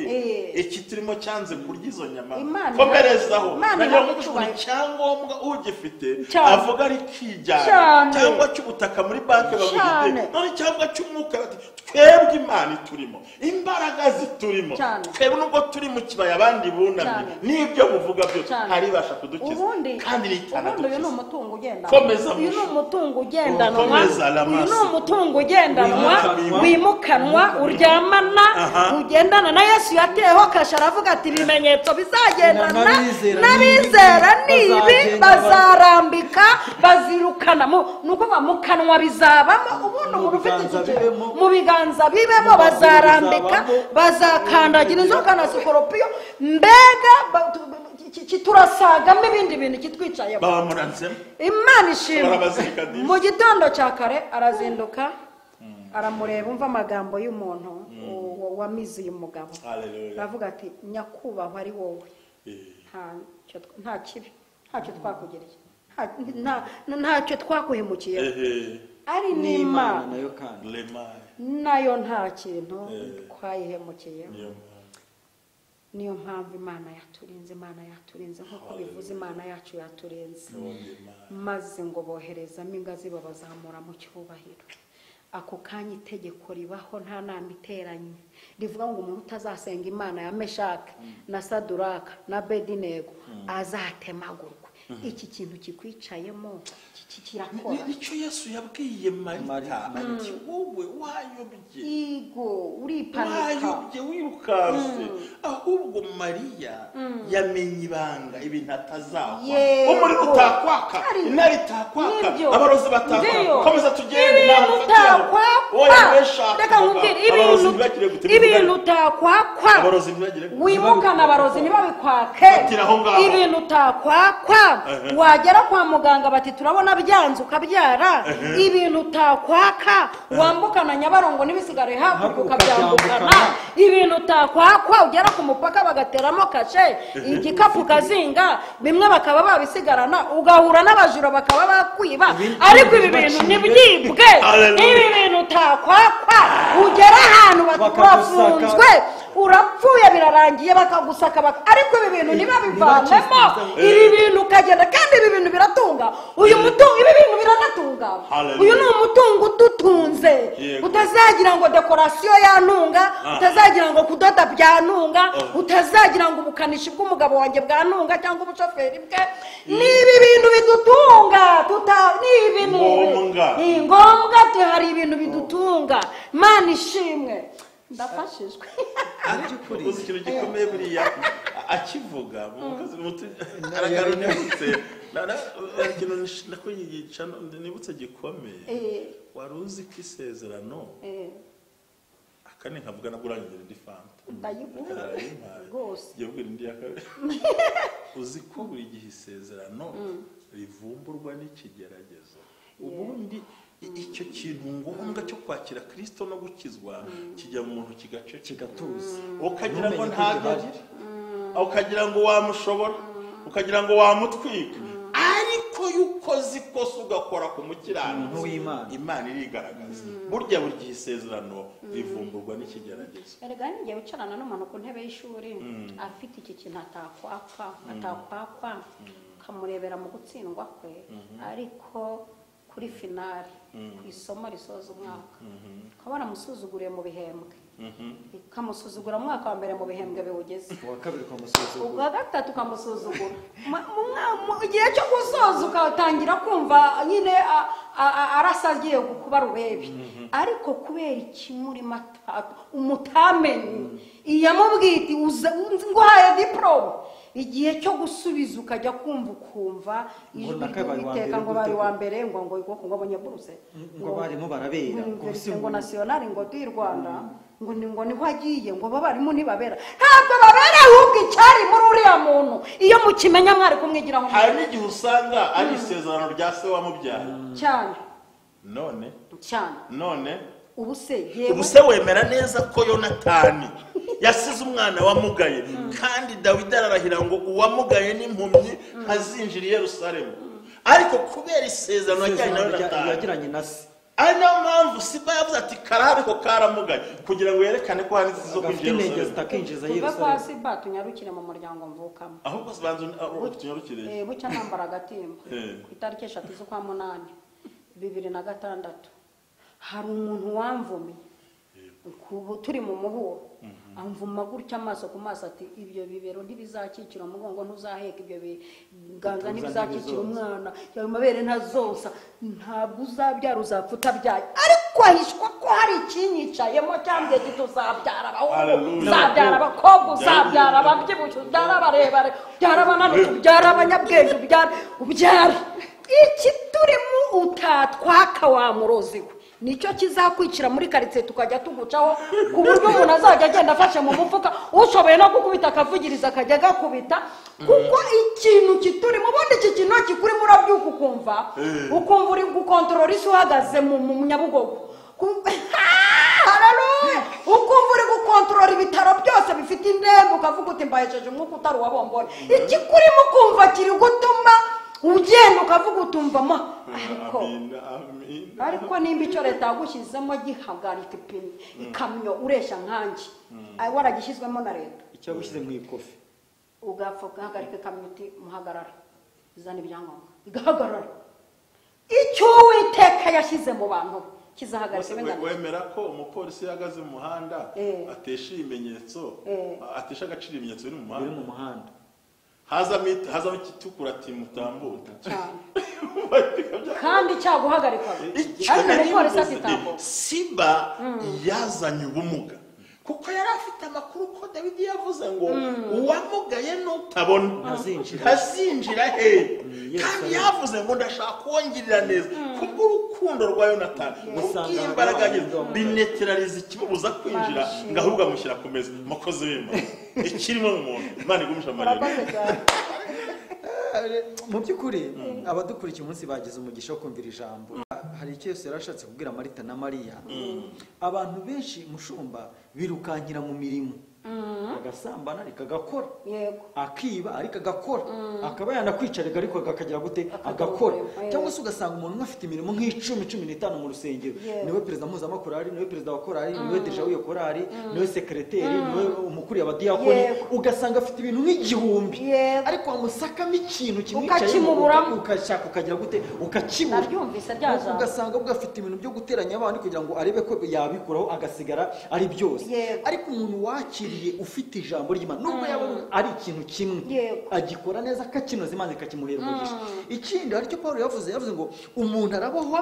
Speaker 3: Iki turimo cyanze kurya izo nyama, komerezaho nayo icyangombwa ugifite avuga ari kijyana, cyangwa cy'ubutaka muri banki bagufite, none cyangwa cy'umwuka bati twebwe Imana iturimo, imbaraga ziturimo, twebwe nubwo turi mu kibaya abandi bunamye, n'ibyo muvuga byose aribasha kudukiza. Kandi
Speaker 1: uyu ni umutungo ugendanwa,
Speaker 3: komeza
Speaker 1: uyu ni umutungo ugendanwa, uyu ni umutungo ugendanwa wimukanwa uryamana ugendana na Yesu. Yateyeho kasha aravuga ati ibimenyetso bizagendana n'abizera nibi bazarambika bazirukana, nuko bamukanwa bizabamo. Ubundi umuntu ufite iki mu biganza bibemo bazarambika bazakandagira inzoka na sikoropiyo, mbega kiturasagamo ibindi bintu kitwicayeho. Imana ishimwe. Mu gitondo cya kare arazinduka aramureba, umva amagambo y'umuntu wamize uyu mugabo, aravuga ati nyakubahwa ari wowe, nta kibi, ntacyo twakugereye, ntacyo twakuhemukiye, ari n'Imana nayo nta kintu twayihemukiyeho. Niyo mpamvu Imana yaturinze nk'uko bivuze, Imana yacu yaturinze, maze ngo boherezamo ingazi babazamura mu cyubahiro. Ako kanya itegeko ribaho, nta nama iteranye, rivuga ngo umuntu utazasenga Imana ya Meshaki na Saduraka na Abedinego azatemagurwa. Iki kintu kikwicayemo kirakora.
Speaker 3: Nicyo Yesu yabwiye Marita ati wowe wayobye, wayobye wirukanse, ahubwo Mariya yamenye ibanga ibintu atazakwa. Umuriro utakwaka, intare itakwaka, abarozi batakwaka, komeza tugende nawe utakwaka. Reka nkubwire ibintu utakwakwa, wimukana abarozi ntibabikwake. Ibintu utakwakwa wagera kwa muganga bati turabona byanze ukabyara, ibintu utakwaka wambukana Nyabarongo n'ibisigare hakurya ukabyambukana, ibintu utakwakwa ugera ku mupaka bagateramo kashe igikapu kazinga, bimwe bakaba babisigarana ugahura n'abajura bakaba bakwiba, ariko ibi bintu nibyibwe. Ibi bintu utakwakwa ugera ahantu batafunzwe urapfuye birarangiye bakagusaka, ariko ibi bintu nibabivanemo, ibi bintu ukagenda, kandi ibi bintu biratunga. Uyu mutungo, ibi bintu biranatunga. Uyu ni umutungo udutunze, utazagira ngo dekorasiyo yantunga, utazagira ngo kudoda byantunga, utazagira ngo ubukanishi bw'umugabo wanjye bwantunga cyangwa ubushoferi bwe. Nibi bintu bidutunga, ni ngombwa hari ibintu bidutunga. Imana ishimwe. Ndafashijwe. Uzi ikintu gikomeye buriya akivuga aragarunetse ikintu nakwiyigisha nibutse gikomeye. Wari uzi ko isezerano akane nkavuga nagurangije indi fanta
Speaker 1: ndayigura rwose
Speaker 3: yabwira indi yakabiri. Uzi ko buri gihe isezerano rivumburwa n'ikigeragezo. Ubundi icyo kintu ngombwa cyo kwakira Kristo no gukizwa kijya mu muntu kigace kigatuza, ukagira ngo ntagire, ukagira ngo wamushobora, ukagira ngo wamutwika, ariko yukoze ikosa ugakora ku mukiranutsi w'Imana, Imana irigaragaza. Burya buri gihe isezerano rivumburwa n'ikigeragezo.
Speaker 1: Erega ngiye wicarana n'umuntu ku ntebe y'ishuri afite iki kintu atakwakwa kamurebera mu gutsindwa kwe, ariko kuri finali ku isomo risoza umwaka ukaba waramusuzuguriye mu bihembwe ukamusuzugura mu mwaka wa mbere mu bihembwe biwugeze
Speaker 2: uwa kabiri ukamusuzugura
Speaker 1: ubwa gatatu ukamusuzugura mu gihe cyo gusoza ukatangira kumva nyine arasa agiye kuba rubebi ariko kubera ikimuri umutamenye iyamubwiye iti nguhaye diporome igihe cyo gusubiza ukajya ukumva ijwi ry'uwiteka ngo bari wa mbere ngo abonye buruse
Speaker 2: ngo barimo barabera
Speaker 1: ngo nasiyonari ngo di Rwanda ngo niho agiye ngo abarimu ntibabera ntabwo babera ahubwo icyari muri uriya muntu iyo mukimenya mwari kumwigira ngo
Speaker 3: hari n'igihe usanga ari isezerano rya se wamubyaye
Speaker 1: cyane
Speaker 3: none
Speaker 1: ubu se
Speaker 3: wemera neza ko Yonatani yasize umwana wamugaye kandi Dawidi ararahira ngo uwamugaye n'impumyi azinjira i Yerusalemu ariko kubera isezerano
Speaker 2: yagiranye na se
Speaker 3: ari nayo mpamvu Siba yavuze ati karahari ko karamugaye kugira ngo yerekane ko hari zo kwinjira
Speaker 1: tuva kwa Siba tunyarukire mu muryango mvukamo
Speaker 3: ahubwo banza tunyarukire
Speaker 1: bucya nambara agatimba ku itariki 3 z'ukwa munani 2006 hari umuntu wamvumiye turi mu muhuro amvuma gutya amaso ku maso ati ibyo bibero ntibizakikira umugongo ntuzaheka ibyo biganza ntibizakikira umwana yawe mabere ntazonsa ntabwo uzabyara uzapfa utabyaye ariko ahishwa ko hari ikinyicayemo cyambwiye ati tuzabyara abahungu uzabyara abakobwa uzabyara ababyibushye ubyara abarebare ubyara abananutse ubyara abanyabwenge ubyara iki turimo utatwaka wa murozi we nicyo kizakwicira muri karitsiye tukajya tugucaho ku buryo umuntu azajya agenda afashe mu mufuka ushoboye no gukubita akavugiriza akajya agakubita kuko ikintu kiturimo ubundi iki kintu kikurimo urabyuka ukumva uri gukontorora isi uhagaze mu Nyabugogo ukumva uri gukontorora ibitaro byose bifite indembe ukavuga uti mbahejeje umwuka utari uwabombone ikikurimo ukumva kiri gutuma ugenda ukavuga utumvamo ariko nimba icyo leta yagushyizemo gihagarika ipine ikamyo ureshya nkanjye waragishyizwemo na leta
Speaker 2: icyo yagushyize mu ikofi
Speaker 1: ugapfa ugahagarika ikamyo uti muhagarara izana ibyangombwa igahagarara icyo Uwiteka yashyize mu bantu kizahagarika ibintu
Speaker 3: wemera ko umupolisi yahagaze mu muhanda atesha ibimenyetso atesha agaciro ibimenyetso biri mu muhanda hazamo igitukura ati mutambuka
Speaker 1: kandi cyaguhagarika
Speaker 3: Siba yazanye ubumuga kuko yari afite amakuru ko Dawidi yavuze ngo uwamugaye n'utabona ntazinjira he kandi yavuze ngo ndashaka kuwongirira neza kubw'urukundo rwa Yonatani kubw'imbaraga bineterariza ikimubuza kwinjira ngo ahubwo amushyira ku meza umukozi w'Imana ikirimo mu muntu Imana igumisha amarira
Speaker 2: mu by'ukuri abadukurikiye umunsi bagize umugisha wo kumvira ijambo hari icyo Yesu yarashatse kubwira Marita na Mariya abantu benshi mushumba birukankira mu mirimo agasambana ariko agakora akiba ariko agakora akaba yanakwicarika ariko akagira gute agakora cyangwa se ugasanga umuntu afite imirimo nk'icumi mu rusengero niwe perezida mpuzamakorari niwe perezida wa korari niwe deja w'iyo korari niwe sekreteri niwe umukuru y'abadiyakoni ugasanga afite ibintu nk'igihumbi ariko wamusakamo ikintu kimwicaye ukashaka ukagira gute ukakibura ugasanga ubwo afite ibintu byo guteranya abandi kugira ngo arebe ko yabikuraho agasigara ari byose ariko umuntu wakiriye ufite ijambo ry'Imana nubwo yaba ari ikintu kimwe agikora neza akakinoza Imana ikakimuhera umugisha ikindi aricyo Paulo yavuze ngo umuntu arabohwa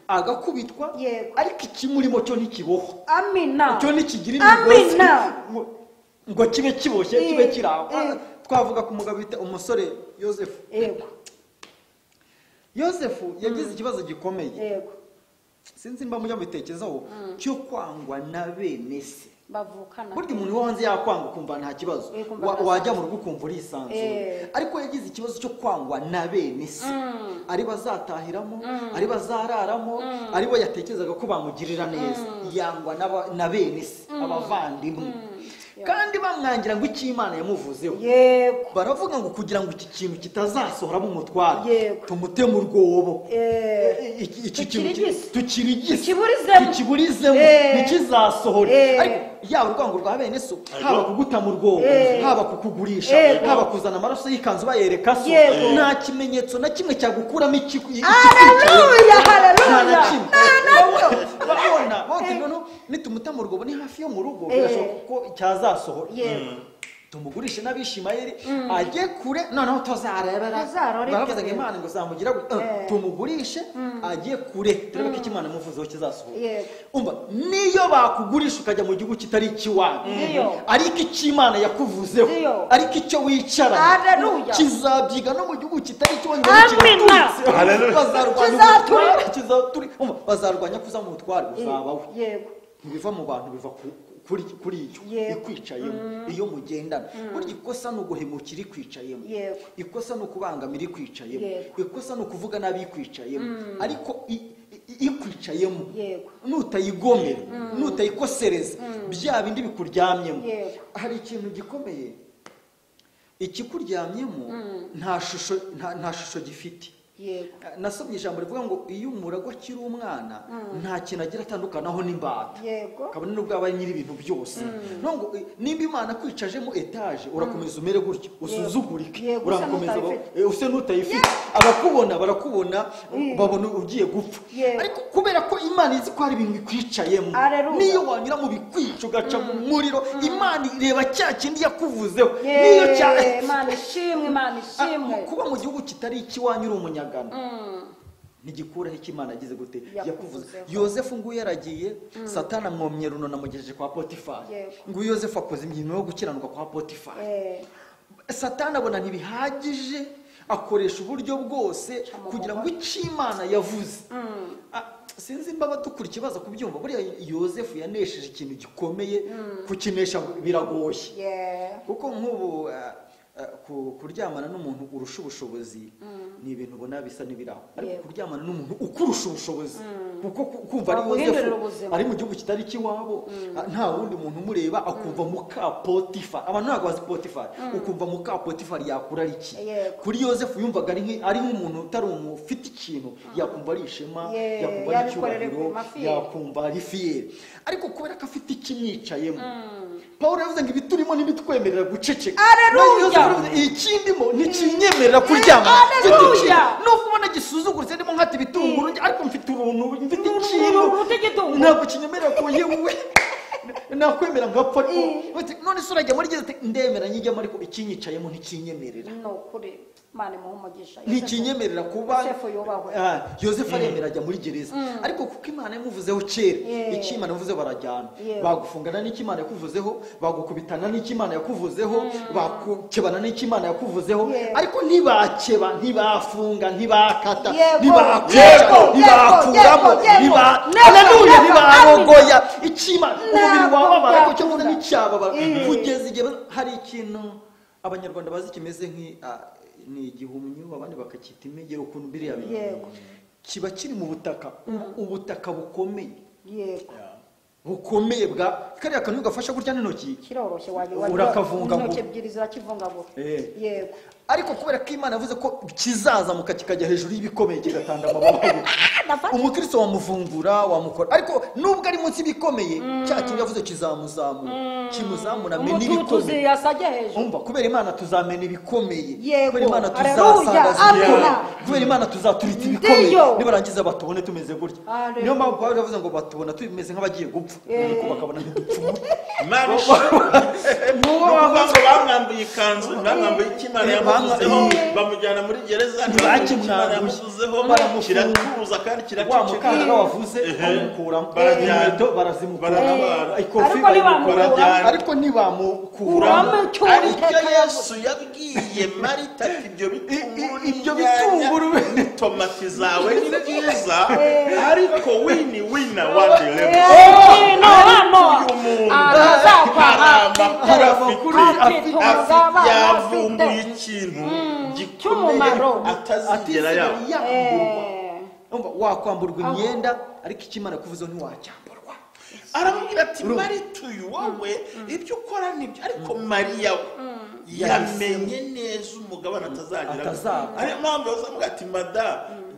Speaker 2: agakubitwa ariko ikimurimo cyo ntikibohwa cyo ntikigira imigozi ngo kibe kiboshye kibe kiraho twavuga ku mugabo bita umusore Yosefu yagize ikibazo gikomeye sinzi mba mujya mubitekerezaho cyo kwangwa na bene se burya umuntu wo hanze yakwanga ukumva nta kibazo wajya mu rugo ukumva urisanzuye ariko yagize ikibazo cyo kwangwa na bene se ari bazatahiramo ari bazararamo aribo yatekerezaga ko bamugirira neza yangwa na bene se abavandimwe kandi bamwangira ngo icyo Imana yamuvuzeho
Speaker 1: yego
Speaker 2: baravuga ngo kugira ngo iki kintu kitazasohora mu mutwaro
Speaker 1: Yego.
Speaker 2: tumute mu rwobo iki
Speaker 1: Tukirigise.
Speaker 2: tukirigise
Speaker 1: Tukiburizemo.
Speaker 2: tukiburizemo ntikizasohore ariko yaba urwango rwa bene so haba kuguta mu rwobo haba kukugurisha haba kuzana amaraso y'ikanzu bayereka so nta kimenyetso na kimwe cyagukuramo
Speaker 1: haleluya haleluya
Speaker 2: babona nitumuta mu rwobo ni hafi yo mu rugo birashoboka ko cyazasohora tumugurishe n'abishimayeli ajye kure noneho tuzarebera baravuze ngo Imana ngo zamugira tumugurishe ajye kure turebe ko Imana imuvuzeho kizasohora umva niyo bakugurisha ukajya mu gihugu kitari ikiwanyu ariko icyo Imana yakuvuzeho ariko icyo wicara kizabyiga no mu gihugu kitari ikiwanyu bazarwanya kuza mu mutwaro uzabawe ntibiva mu bantu biva kuri iyo ikwicayemo iyo mugendana burya ikosa ni uguhemukira ikwicayemo ikosa ni ukubangamira ikwicayemo ikosa ni ukuvuga nabi ikwicayemo ariko ikwicayemo nutayigomera nutayikosereza bya bindi bikuryamyemo hari ikintu gikomeye ikikuryamyemo nta shusho gifite nasomye ijambo rivuga ngo iyo umuragwa akiri umwana nta kintu agira atandukanaho n'imbata kabone n'ubwo aba nyiri ibintu byose nimba Imana kwicajemo etaje urakomeza umere gutyo usuzugurike urakomeza use n'utayifite abakubona barakubona babona ugiye gupfa ariko kubera ko Imana izi ko hari ibintu bikwicayemo niyo wanyura mu bikwica ugaca mu muriro Imana ireba cya kindi yakuvuzeho niyo
Speaker 1: Imana ishimwe
Speaker 2: kuba mu gihugu kitari ikiwanyu uri umunyagano ntigikuraho icyo Imana yagize gute yakuvuze Yozefu nguyu yaragiye Satani amwomye runo namugejeje kwa Potifari nguyu Yozefu akoze imirimo yo gukiranuka kwa Potifari Satani abona ntibihagije akoresha uburyo bwose kugira ngo icyo Imana yavuze sinzi mbaba dukura ikibazo kubyumva buriya Yozefu yanesheje ikintu gikomeye kukinesha biragoye kuko nk'ubu kuryamana n'umuntu urusha ubushobozi ni ibintu ubona bisa n'ibiraho ariko kuryamana n'umuntu ukurusha ubushobozi kuko kumva ari Yozefu ari mu gihugu kitari ikiwabo nta wundi muntu umureba akumva muka Potifari abantu ntabwo bazi Potifari ukumva muka Potifari yakura ari iki kuri Yozefu yumvaga ari nk'umuntu utari ufite ikintu yakumva ari ishema yakumva ari icyubahiro yakumva ari fiyeri ariko kubera ko afite ikimwicayemo Pawulo yavuze ngo ibiturimo ntibitwemerera guceceka ikindimo ntikinyemerera kuryama nubwo ubona gisuzuguritse ndimo nkata ibitunguru ariko mfite uruntu mfite ikintu ntabwo kinyemerera ko yewe nakwemera ngapfa none se urajya muri geze ndemera nyijyamo ariko ikinyicayemo ntikinyemerera
Speaker 1: Imana imuhumugisha
Speaker 2: ntikinyemerera kuba Yozefu aremera ajya muri gereza ariko kuko Imana yamuvuzeho kera icyo Imana yavuzeho barajyana bagufungana n'icyo Imana yakuvuzeho bagukubitana n'icyo Imana yakuvuzeho bakukebana n'icyo Imana yakuvuzeho ariko ntibakeba ntibafunga ntibakata ntibakuramo ntibarogoya ikima umubiri wababara ariko cyo n'icyababara kugeza igihe hari ikintu abanyarwanda bazi kimeze ni igihumyo abandi bakacyita imegero ukuntu biriya kiba kiri mu butaka ubutaka bukomeye bukomeye bwa kariya kantu gafasha gutya n'intoki
Speaker 1: kiroroshye
Speaker 2: urakavunga
Speaker 1: intoki ebyiri zirakivungagura yego
Speaker 2: ariko kubera ko Imana yavuze ko kizazamuka kikajya hejuru y'ibikomeye kigatanda amababa umukristo wamuvungura wamukora ariko nubwo ari munsi y'ibikomeye cya kintu yavuze kimuzamura amena ibikomeye umva kubera Imana tuzamena ibikomeye kubera Imana tuzasangaza kubera Imana tuzaturitsa ibikomeye nibarangiza batubone tumeze gutya niyo mpamvu Pawulo yavuze ngo batubona tumeze nk'abagiye gupfa ariko bakabona ntidupfumu
Speaker 3: nuwo bamwambuye ikanzu bamwambuye ikimana yamuvuzeho bamujyana muri gereza
Speaker 2: ntibakimwambuye
Speaker 3: yamuvuzeho kiratuza kandi kiraceceka
Speaker 2: wamukanda wavuze bamukuramo inkweto barazimukura ariko ntibamukuramo
Speaker 3: ariko Yesu yabwiye Marita ati ibyo bitunguru tomati zawe ni byiza ariko wina wandi level yavumbuye ikintu gikomeye atazigera yamburwa
Speaker 2: wakwamburwa imyenda ariko ikimana kuvuzo ntiwacyamburwa
Speaker 3: aramubwira ati Marita uyu wowe ibyo ukora nibyo ariko Mariya we yamenye neza umugabane atazagira ariyo mpamvu bazamuga ati mada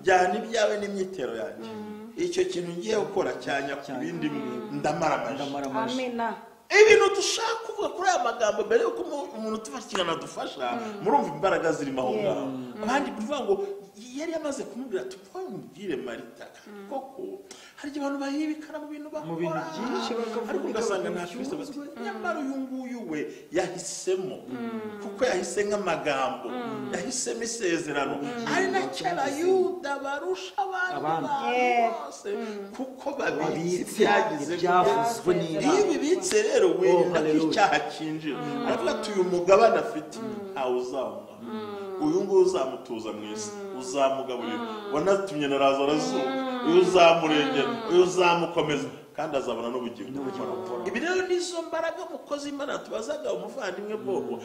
Speaker 3: jyana ibyawe n'imyitero yanjye icyo kintu ngiye gukora cyanya ku bindi ndamaramaje.
Speaker 1: amina.
Speaker 3: Ibintu dushaka kuvuga kuri aya magambo mbere yuko umuntu tufashikirana dufasha murumva imbaraga zirimo aho ngaho. Abandi bivuga ngo yari yamaze kumubwira ati mubwire Marita koko hari abantu bahibikana mu bintu bakora ariko ugasanga nta Kristo nyamara uyu nguyu we yahisemo kuko yahise nk'amagambo yahisemo isezerano ari nacyo Abayuda barusha abandi bose kuko babitse byagize byavuzwe neza. Iyo bibitse rero wirinda ko icyaha kinjira aravuga ati uyu mugabane afite ntawe uzawunywa uyu nguyu uzamutuza mu isi uzamugaburira wanatumye na Lazaro azuka uyu uzamurengera uyu uzamukomeza kandi azabona n'ubugingo. Ibi rero nizo mbaraga mukozi Imana tubazaga umuvandimwe Bobo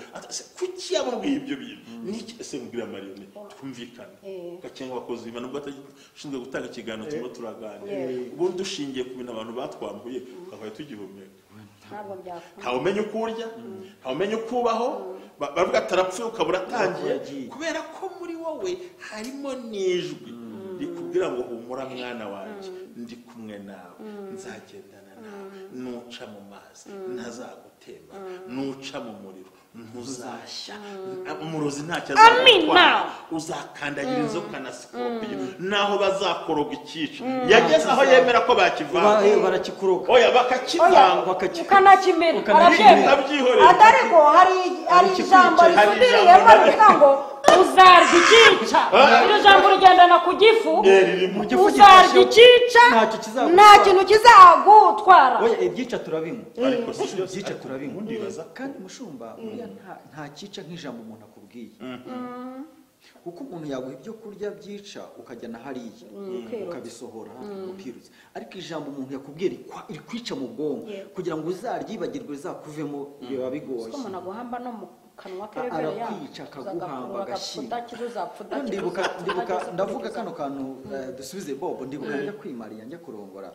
Speaker 3: kuki yamubwiye ibyo bintu niki ese mbwira Mariyone twumvikane gakenga bakozi Imana ubwo atashinzwe gutanga ikiganiro turimo turaganira ubundi dushingiye ku bintu abantu batwambuye twakabaye tugihumeka. Ntawe umenya uko urya ntawe umenya uko ubaho baravuga atarapfuye ukabura atangiye kubera ko muri wowe harimo n'ijwi rikubwira ngo humura mwana wanjye ndi kumwe nawe nzagendana nawe nuca mu mazi ntazagutemba nuca mu muriro ntuzashya umurozi ntacyo azagutwara uzakandagira inzoka na sikorupiyo naho bazakoroga ikica yageze aho yemera ko bakivanga
Speaker 2: barakikuroga
Speaker 3: oya bakakivanga
Speaker 1: ukanakimera arabyemera atariko hari ijambo risubiriyemo rivuga ngo uzarya ikica iryo jambo rigendana ku gifu uzarya ikica nta kintu kizagutwara.
Speaker 2: oya ibyica turabinywa ariko ibyica turabinywa ndibaza kandi mushumba nta kica nk'ijambo umuntu akubwiye kuko umuntu yaguha ibyo kurya byica ukajya na hariya ukabisohora ukirutse ariko ijambo umuntu yakubwiye rikwica mu bwonko kugira ngo uzaryibagirwe rizakuvemo biba bigoye.
Speaker 1: umuntu aguhamba no mu kanwa ke
Speaker 2: arakwica akaguhamba agashyira. ndibuka ndavuga kano kantu dusubize Bobo ndibuka njya kwimariya njya kurongora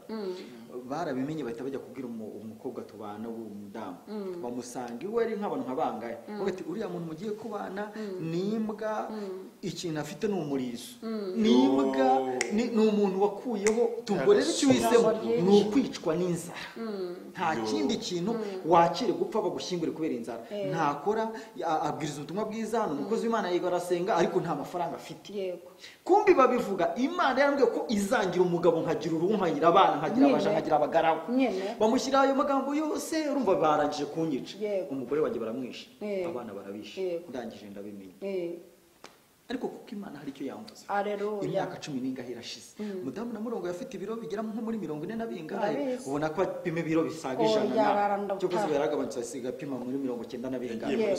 Speaker 2: barabimenye bahita bajya kubwira umukobwa tubana w'umudamu bamusanga iwe ari nk'abantu nkabangaye bagati uriya muntu mugiye kubana nimbwa ikintu afite n'umurizo nimbwa ni umuntu wakuyeho tugorera icyo wisemo ni ukwicwa n'inzara nta kindi kintu wakire gupfa bagushyingure kubera inzara ntakora abwiriza ubutumwa bwiza n'umukozi w'Imana yiga arasenga ariko nta mafaranga afite. Kumbi babivuga Imana yarambwiye ko izangira umugabo nkagira uruhu nkagira abana nkagira abaja nkagira abagaragu bamushyira ayo magambo yose urumva barangije kunyica umugore wanjye baramwishe abana barabishe ndangije ndabimenya ariko kuko Imana hari icyo yamvuze. Imyaka 10 irashize mudamu na murongo yafite ibiro bigera nko muri 40 na bingahe ubona ko apima ibiro bisaga ijana cyo kuzi yaragabanutse asiga apima muri 90 na bingahe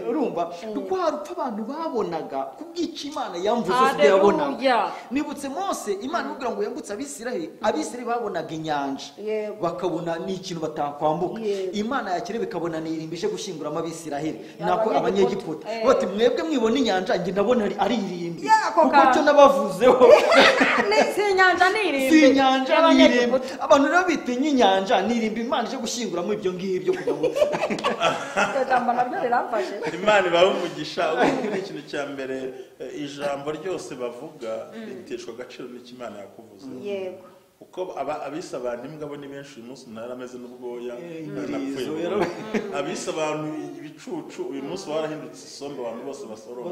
Speaker 2: urumva nuko harupfa abantu babonaga kubwica Imana yamvuze ko yabonaga. Nibutse Mose Imana imubwira ngo yambutse Abisirayeli babonaga inyanja bakabona ni ikintu batakwambuka Imana yakire bikabona nirimbije gushyinguramo Abisirayeli nako abanyegiputa bati mwebwe mwibona inyanja nge ndabona ari irimbi kuko cyo nabavuzeho
Speaker 1: si inyanja n'irimbi
Speaker 2: abantu rero bitinya inyanja n'irimbi Imana ije gushyinguramo ibyo ngibyo kugira ngo
Speaker 1: ijambo nabyo riramfashe.
Speaker 3: Imana ibahe umugisha ubundi ikintu cya mbere ijambo ryose bavuga riteshwa agaciro n'Imana yakuvuze uko abisa abantu imbwa bo ni benshi uyu munsi narameze n'ubwoya napfuye abisa abantu ibicucu uyu munsi warahindutse isombe abantu bose basoroma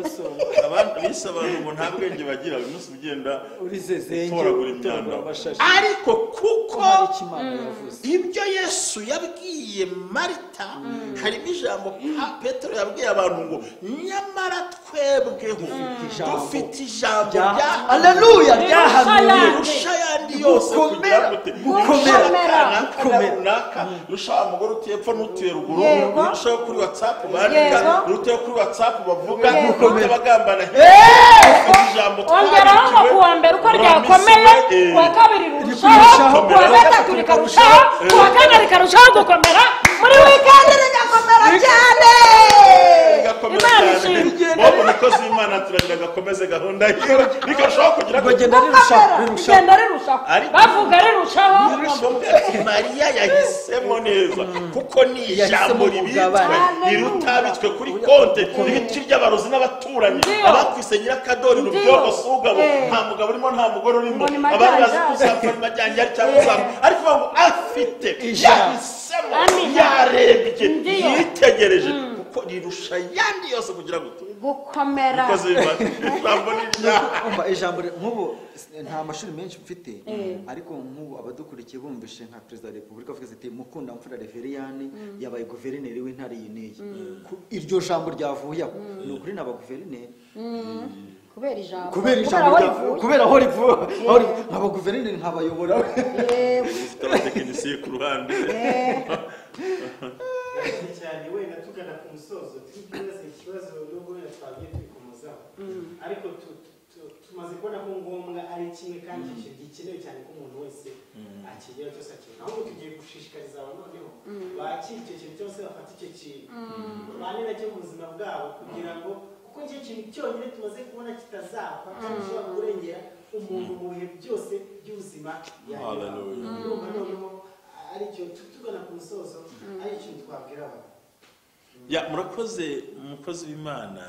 Speaker 3: abisa abantu ngo nta bwenge bagira uyu munsi ugenda utoragura imyanda ariko kuko ibyo Yesu yabwiye Marita harimo ijambo Petero yabwiye abantu ngo nyamara twebweho dufite ijambo rya haleluya ryahanuye rusha yandi yose gukomera rusha umugore utepfa n'utuye ruguru rusha kuri WhatsApp bandika ruteye kuri WhatsApp bavuga gukomera bagambana ijambo
Speaker 1: twongeraho ku wa mbere uko ryakomeye ku wa kabiri rushaho ku wa gatatu rikarushaho ku wa kane rikarushaho gukomera muri weekend rigakomera cyane
Speaker 3: Imana ishimwe umukozi w'Imana turagira gakomeze gahunda yiwe bikarushaho kugira
Speaker 1: bagenda rirushaho bavuga rirushaho
Speaker 3: mariya yahisemo neza kuko ni ijambo ribitswe rirutabitswe kuri konte ibiti by'abarozi n'abaturanyi abakwise nyirakadori mu byogo sugabo nta mugabo urimo nta mugore urimo abandi bazi kuzapfa majyanye ari cyangwa ariko ngo afite yahisemo yarebye yitegereje kuko rirusha yandi yose kugira gute
Speaker 1: gukomera
Speaker 2: ijambo nk'ubu nta mashuri menshi mfite ariko nk'ubu abadukurikiye bumvishe nka perezida wa repubulika avuga ati mukunda mfura reveriyani yabaye guverineri w'intara iyi n'iyi iryo jambo ryavuye aho ni ukuri n'abaguverineri kubera aho rivuye nk'abaguverineri nkabayobora
Speaker 3: ufite abatekinisiye ku ruhande
Speaker 4: cyane wenda tugana ku musozo twibaza ikibazo nubwo wenda twagiye twikomozaho ariko tumaze kubona ko ngombwa ari kimwe kandi gikenewe cyane ko umuntu wese akigera cyose akeneye ahubwo tugiye gushishikariza abantu noneho bakira icyo kintu cyose bafata icyo kintu bane nacyo mu buzima bwabo kugira ngo kuko icyo kintu cyonyine tumaze kubona kitazapfa gishobora kurengera umuntu mu bihe byose by'ubuzima urumva noneho ari cyo tugana ku musozo ari ikintu twabwira abantu
Speaker 3: murakoze umukozi w'Imana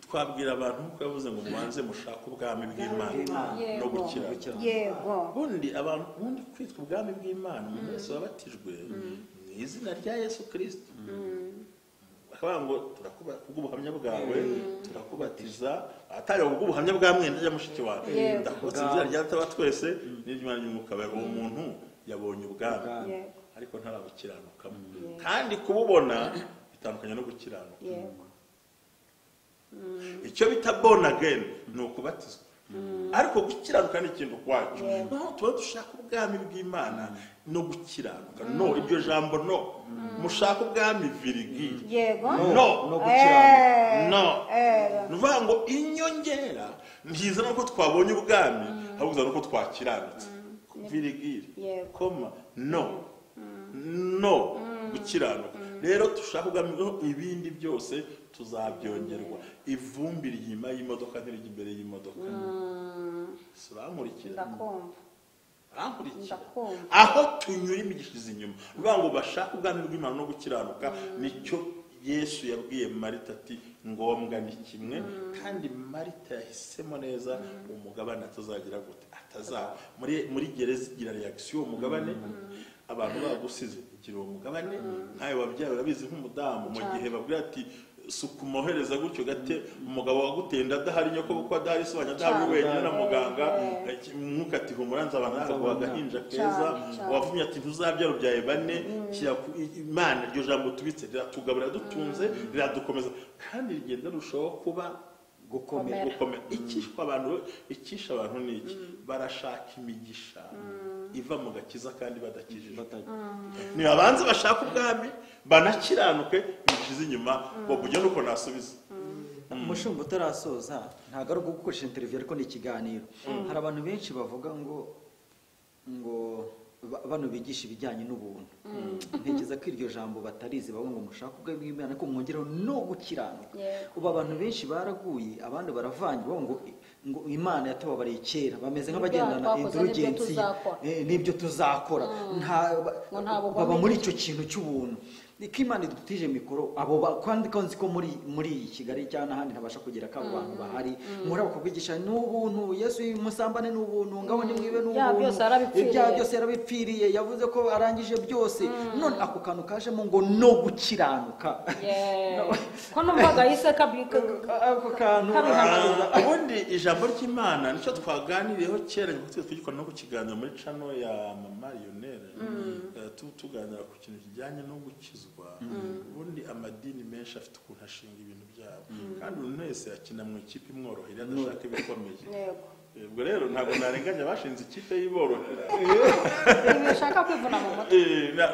Speaker 3: twabwira abantu nk'uko yavuze ngo mubanze mushake ubwami bw'Imana no gukira bundi abantu bundi kwitwa ubwami bw'Imana umuntu wese wabatijwe mu izina rya Yesu Kristo akavuga ngo turakuba kubw'ubuhamya bwawe turakubatiza atari ubw'ubuhamya bwa mwenda ya mushiki wawe ndakubatse izina rya Data twese n'Imana y'Umwuka wawe umuntu yabonye ubwami ariko ntarabukiranukamo kandi kububona bitandukanye no gukiranuka icyo bita born again ni ukubatizwa ariko gukiranuka ni ikintu kwacu tuba dushaka ubwami bw'Imana no gukiranuka iryo jambo mushaka ubwami virigiri no gukiranuka nuvuga ngo inyongera ntiza nuko twabonye ubwami ahubwo nuko twakiranutse virigiri koma no gukiranuka rero dushaka ubwami ibindi byose tuzabyongerwa ivumbi ryima y'imodoka ntirije imbere y'imodoka suramurikira aho tunyura imigishize inyuma bivuga ngo bashaka ubwami bw'Imana no gukiranuka nicyo Yesu yabwiye Marita ati ngombwa ni kimwe kandi Marita yahisemo neza umugabane atazagira gute atazaba muri gereza igira reaction umugabane abantu bagusize igira umugabane nkayo wabyaye urabizi nk'umudamu mu gihe babwira ati sukumuhereza gutyo gate umugabo wagutenda adahari nyoko kuko adahari sobanya adahari wenyine na muganga mukati humuranza abantu bagahinja keza wavumye ati ntuzabyaro byaye bane Imana iryo jambo tubitse tugaburira dutunze riradukomeza kandi rigenda rushaho kuba gukomera ikisha abantu niki barashaka imigisha iva mu gakiza kandi badakijije ni abanze bashaka ubwami banakiranuke bishize inyuma bo kujya nuko nasubiza
Speaker 2: umushumba utarasoza ntago ari gukoresha interview ariko ni ikiganiro hari abantu benshi bavuga ngo bano bigisha ibijyanye n'ubuntu ntekereza ko iryo jambo batarizi bavuga ngo mushaka ubwami bw'Imana ko mwongeraho no gukiranuka ubu abantu benshi baraguye abandi baravanye bavuga ngo Imana yatubabariye kera bameze nk'abagendana indulgency n'ibyo tuzakora baba muri icyo kintu cy'ubuntu niko Imana idutije mikoro abo kandi konzi ko muri Kigali cyane n'ahandi ntabasha kugera ko abantu bahari muri bakubwigisha n'ubuntu Yesu musambane n'ubuntu ngaho ni mwibe n'ubuntu ibya byose yarabipfiriye yavuze ko arangije byose none ako kantu kajemo ngo no gukiranuka
Speaker 1: ko numvaga yise kabika
Speaker 2: ako kantu
Speaker 3: ubundi ijambo ry'Imana nicyo twaganiriyeho kera ngo twigikora no kukiganira muri channel ya Mama Lionel tuganira ku kintu kijyanye no gukizwa ubundi amadini menshi afite ukuntu ashinga ibintu byabo kandi umuntu wese akina mu ikipe imworohera adashaka ibikomeye ubwo rero ntabwo narenganya bashinze ikipe y'iborohera
Speaker 1: bashaka kwivuna mu mutwe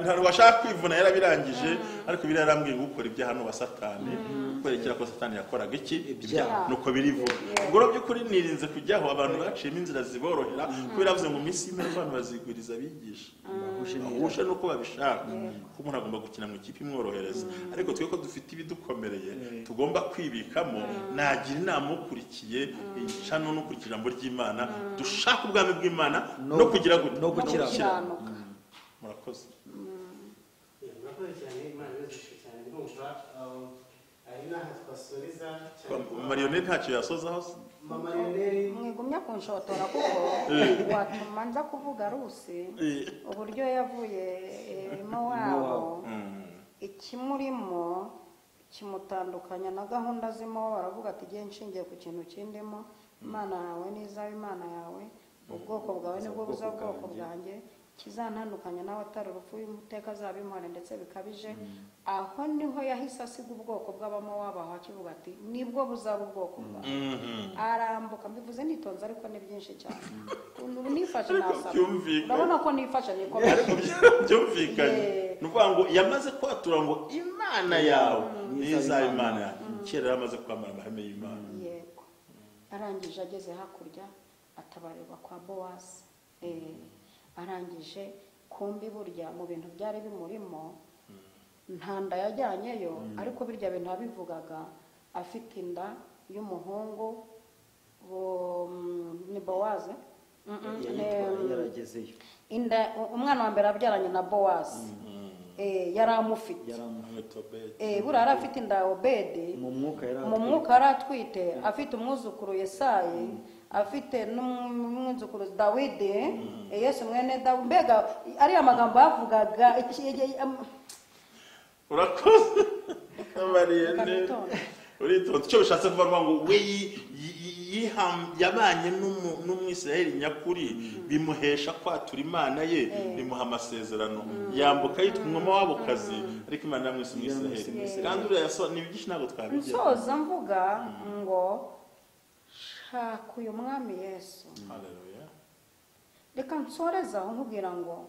Speaker 3: ntabwo bashaka kwivuna yarabirangije ariko birarambwiye gukora ibyaha no basatani kwerekera ko Satani yakoraga iki nuko birivuga ubwo by'ukuri nirinze kujyaho abantu baciyemo inzira ziborohera kubera bavuze ngo minsi y'imwe abantu bazigwiriza abigisha bahuje nuko babishaka ko umuntu agomba gukina mu ikipe imworohereza ariko twe ko dufite ibidukomereye tugomba kwibikamo nagira inama ukurikiye icano no kurikira ijambo ry'Imana dushaka ubwami bw'Imana no kugira
Speaker 2: no gukiranuka
Speaker 3: murakoze.
Speaker 4: murakoze cyane, Imana ibazishe cyane. Ndumva ari n'aha twasoreza
Speaker 3: Marioneri ntacyo yasozaho se?
Speaker 4: Marioneri
Speaker 1: mwigumya kunshotora kuko watuma nza kuvuga Rusi uburyo yavuye mo wabo ikimurimo kimutandukanya na gahunda zimo. Baravuga ati igihe nshingiye ku kintu kindimo, Imana yawe n'izaba Imana yawe, ubwoko bwawe nibwo buza ubwoko bwanjye, kizantandukanya nawe atari urupfu y'umuteka azabimpore ndetse bikabije. Aho niho yahise asiga ubwoko bw'abamo wabaho akivuga ati nibwo buzaba ubwoko bwawe. Arambuka, mbivuze nitonze ariko ni byinshi cyane. Ubu nifashe nasaba, urabona ko nifashe nikomeye
Speaker 3: ariko byumvikanye. Nuvuga ngo yamaze kwatura ngo Imana yawe n'izaba Imana yawe. Kera yamaze kwamara amahame y'Imana.
Speaker 1: Yego. Arangije ageze hakurya atabarirwa kwa Bowazi. Arangije kumbi burya mu bintu byari bimurimo nta nda yajyanyeyo, ariko birya bintu yabivugaga afite inda y'umuhungu ni Bowazi.
Speaker 2: yaragezeyo
Speaker 1: Inda umwana wa mbere abyaranye na Bowazi. Yari amufite. Buriya yari afite inda Obedi, mu mwuka yari atwite, afite umwuzukuru Yesayi, afite n'umwuzukuru Dawidi, Yesu mwene Dawidi. Mbega ariya magambo yavugaga
Speaker 3: urakoze Marioneri. Uritonda icyo bishatse kuvuga ngo we yabanye n'umwisiraheli nyakuri bimuhesha kwatura Imana ye, bimuha amasezerano, yambuka yitwa umwami w'abokazi, ariko Imana yamwise umwisiraheli. Kandi uriya yasobanura ibyo ntabwo twabigira.
Speaker 1: Nsoza mvuga ngo shaka uyu mwami Yesu.
Speaker 3: Haleluya.
Speaker 1: Reka nsoreza aho nkubwira ngo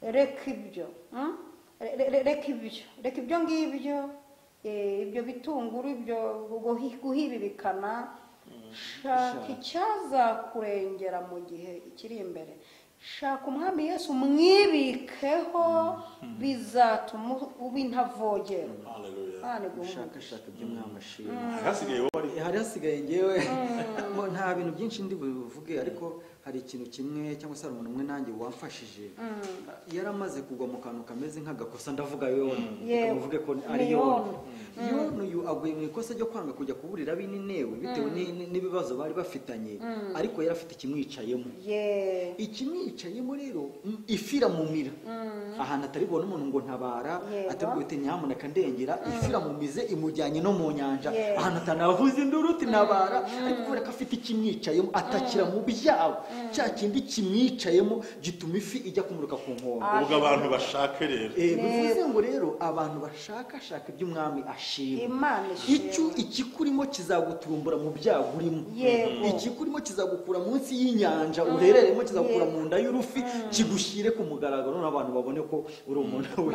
Speaker 1: reka ibyo reka ibyo ngibyo, ibyo bitunguru, ibyo guhibibikana. Shaka icyazakurengera mu gihe kiri imbere. Shaka umwami Yesu, mwibikeho, bizatuma uba intavogera.
Speaker 2: Shaka iby'umwami ashima.
Speaker 3: Hari
Speaker 2: hasigaye ngewe nta bintu byinshi ndi buvuge, ariko hari ikintu kimwe cyangwa se hari umuntu umwe nanjye wamfashije. Yaramaze kugwa mu kantu kameze nk'agakosa, ndavuga Yona, muvuge ko ari Yona. Yona uyu aguye mu ikosa ryo kwanga kujya kuburira ab'Ininewe bitewe n'ibibazo bari bafitanye, ariko yari afite ikimwicayemo. Ikimwicayemo rero ifira mumira ahantu atari bubone umuntu ngo ntabara, atabwite nyamuneka ndengera, ifira mumize imujyanye no mu nyanja ahantu atanavuze induru uti nabara, ariko kubera ko afite ikimwicayemo atakira mu byabo, cya kindi kimwicayemo gituma ifi ijya kumuruka ku nkombe.
Speaker 3: ubwo abantu bashake rero
Speaker 2: bivuze ngo rero abantu bashaka iby'umwami ashima. Ikikurimo kizaguturumbura mu byago urimo, ikikurimo kizagukura munsi y'inyanja uherereyemo, kizagukura mu nda y'urufi, kigushyire ku mugaragaro n'abantu babone ko uri umuntu we.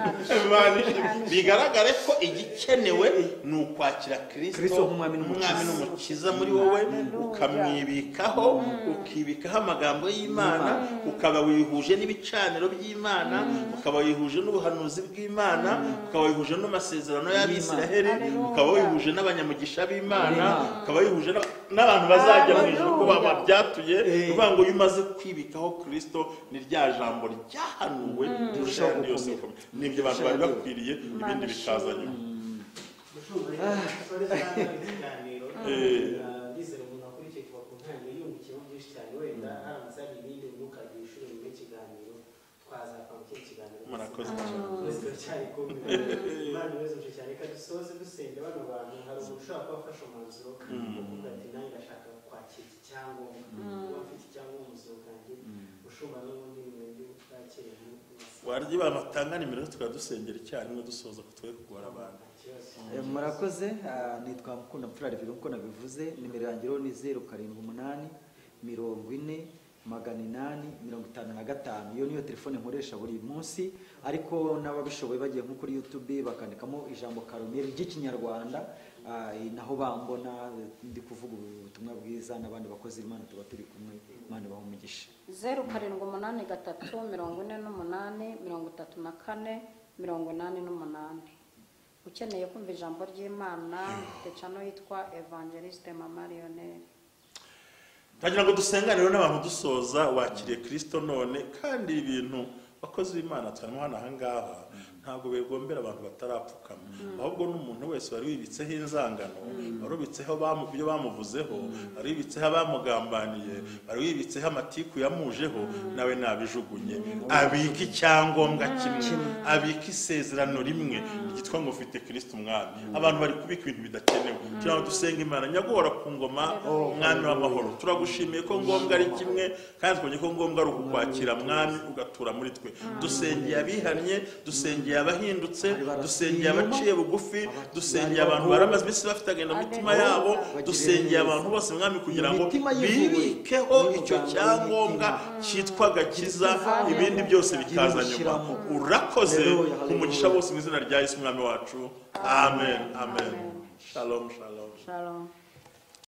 Speaker 3: bigaragare ko igikenewe ni ukwakira Kristo nk'umwami n'umukiza muri wowe, ukamwibikaho, ukibikaho amagambo y'Imana, ukaba wihuje n'ibicaniro by'Imana, ukaba wihuje n'ubuhanuzi bw'Imana, ukaba wihuje n'amasezerano y'Abisiraheli, ukaba wihuje n'abanyamugisha b'Imana, ukaba wihuje n'abantu bazajya mu ijuru ko babyatuye. Uvuga ngo iyo umaze kwibikaho Kristo, ni rya jambo ryahanuwe ry'ushaka yose. Nibyo abantu bari bakwiriye, ibindi bikaza nyuma.
Speaker 4: Ndizera umuntu akurikiye kuva ku ntangiriro yungukiyemo byinshi cyane. Wenda haramutse hari ibindi ntukagira ishuri mu kiganiro, twazapfa mu kindi kiganiro.
Speaker 3: Murakoze
Speaker 4: cyane kumwe. Imana ibezeje cyane. Reka dusoze dusenge bano bantu. Hari umuntu ushobora kuba afashe umwanzuro wo kuvuga ati nanjye ndashaka kwakira iki cyangombwa, kuba mfite icyangombwa mu buzima bwanjye, ushumba n'ubundi mwembi bwakire.
Speaker 3: warya abantu batanga nimero tukadusengera icyarimwe dusoza ko twe kugora abantu.
Speaker 2: Murakoze. Nitwa Mukunda Mfura Revero uko nabivuze. Nimero yanjye rero ni 078 40 855. Iyo niyo telefone nkoresha buri munsi, ariko n'ababishoboye bagiye nko kuri YouTube bakandikamo ijambo Karomeri ry'ikinyarwanda, naho bambona ndi kuvuga ubutumwa bwiza n'abandi bakozi Imana tuba turi kumwe. Imana ibahe umugisha.
Speaker 1: 0783483488. Ukeneye kumva ijambo ry'Imana, cano yitwa Evangeliste Marioneri.
Speaker 3: Tagira ngo dusengane rero n'abantu dusoza, wakiriye Kristo none kandi ibintu abakozi b'Imana twarimo hano ahangaha ntabwo begombera abantu batarapfukama ahubwo n'umuntu wese wari wibitseho inzangano wari wibitseho ibyo bamuvuzeho wari wibitseho abamugambaniye wari wibitseho amatiku yamujeho nawe nabijugunye abika icyangombwa kimwe abika isezerano rimwe ryitwa ngo ufite Kristo umwami abantu bari kubika ibintu bidakenewe cyangwa dusenga Imana nyagora ku ngoma umwami w'amahoro turagushimiye ko ngombwa ari kimwe kandi twonye ko ngombwa ari ukukwakira mwami ugatura muri twe dusengeye abihannye dusengeye abahindutse dusengeye abaciye bugufi dusengeye abantu baramaze bisi bafite agenda mu mitima yabo dusengeye abantu bose mwami kugira ngo bibikeho icyo cyangombwa cyitwa gakiza ibindi byose bikaza nyuma urakoze umugisha bose mu izina rya Yesu umwami wacu amen amen shalom shalom
Speaker 1: Shalom.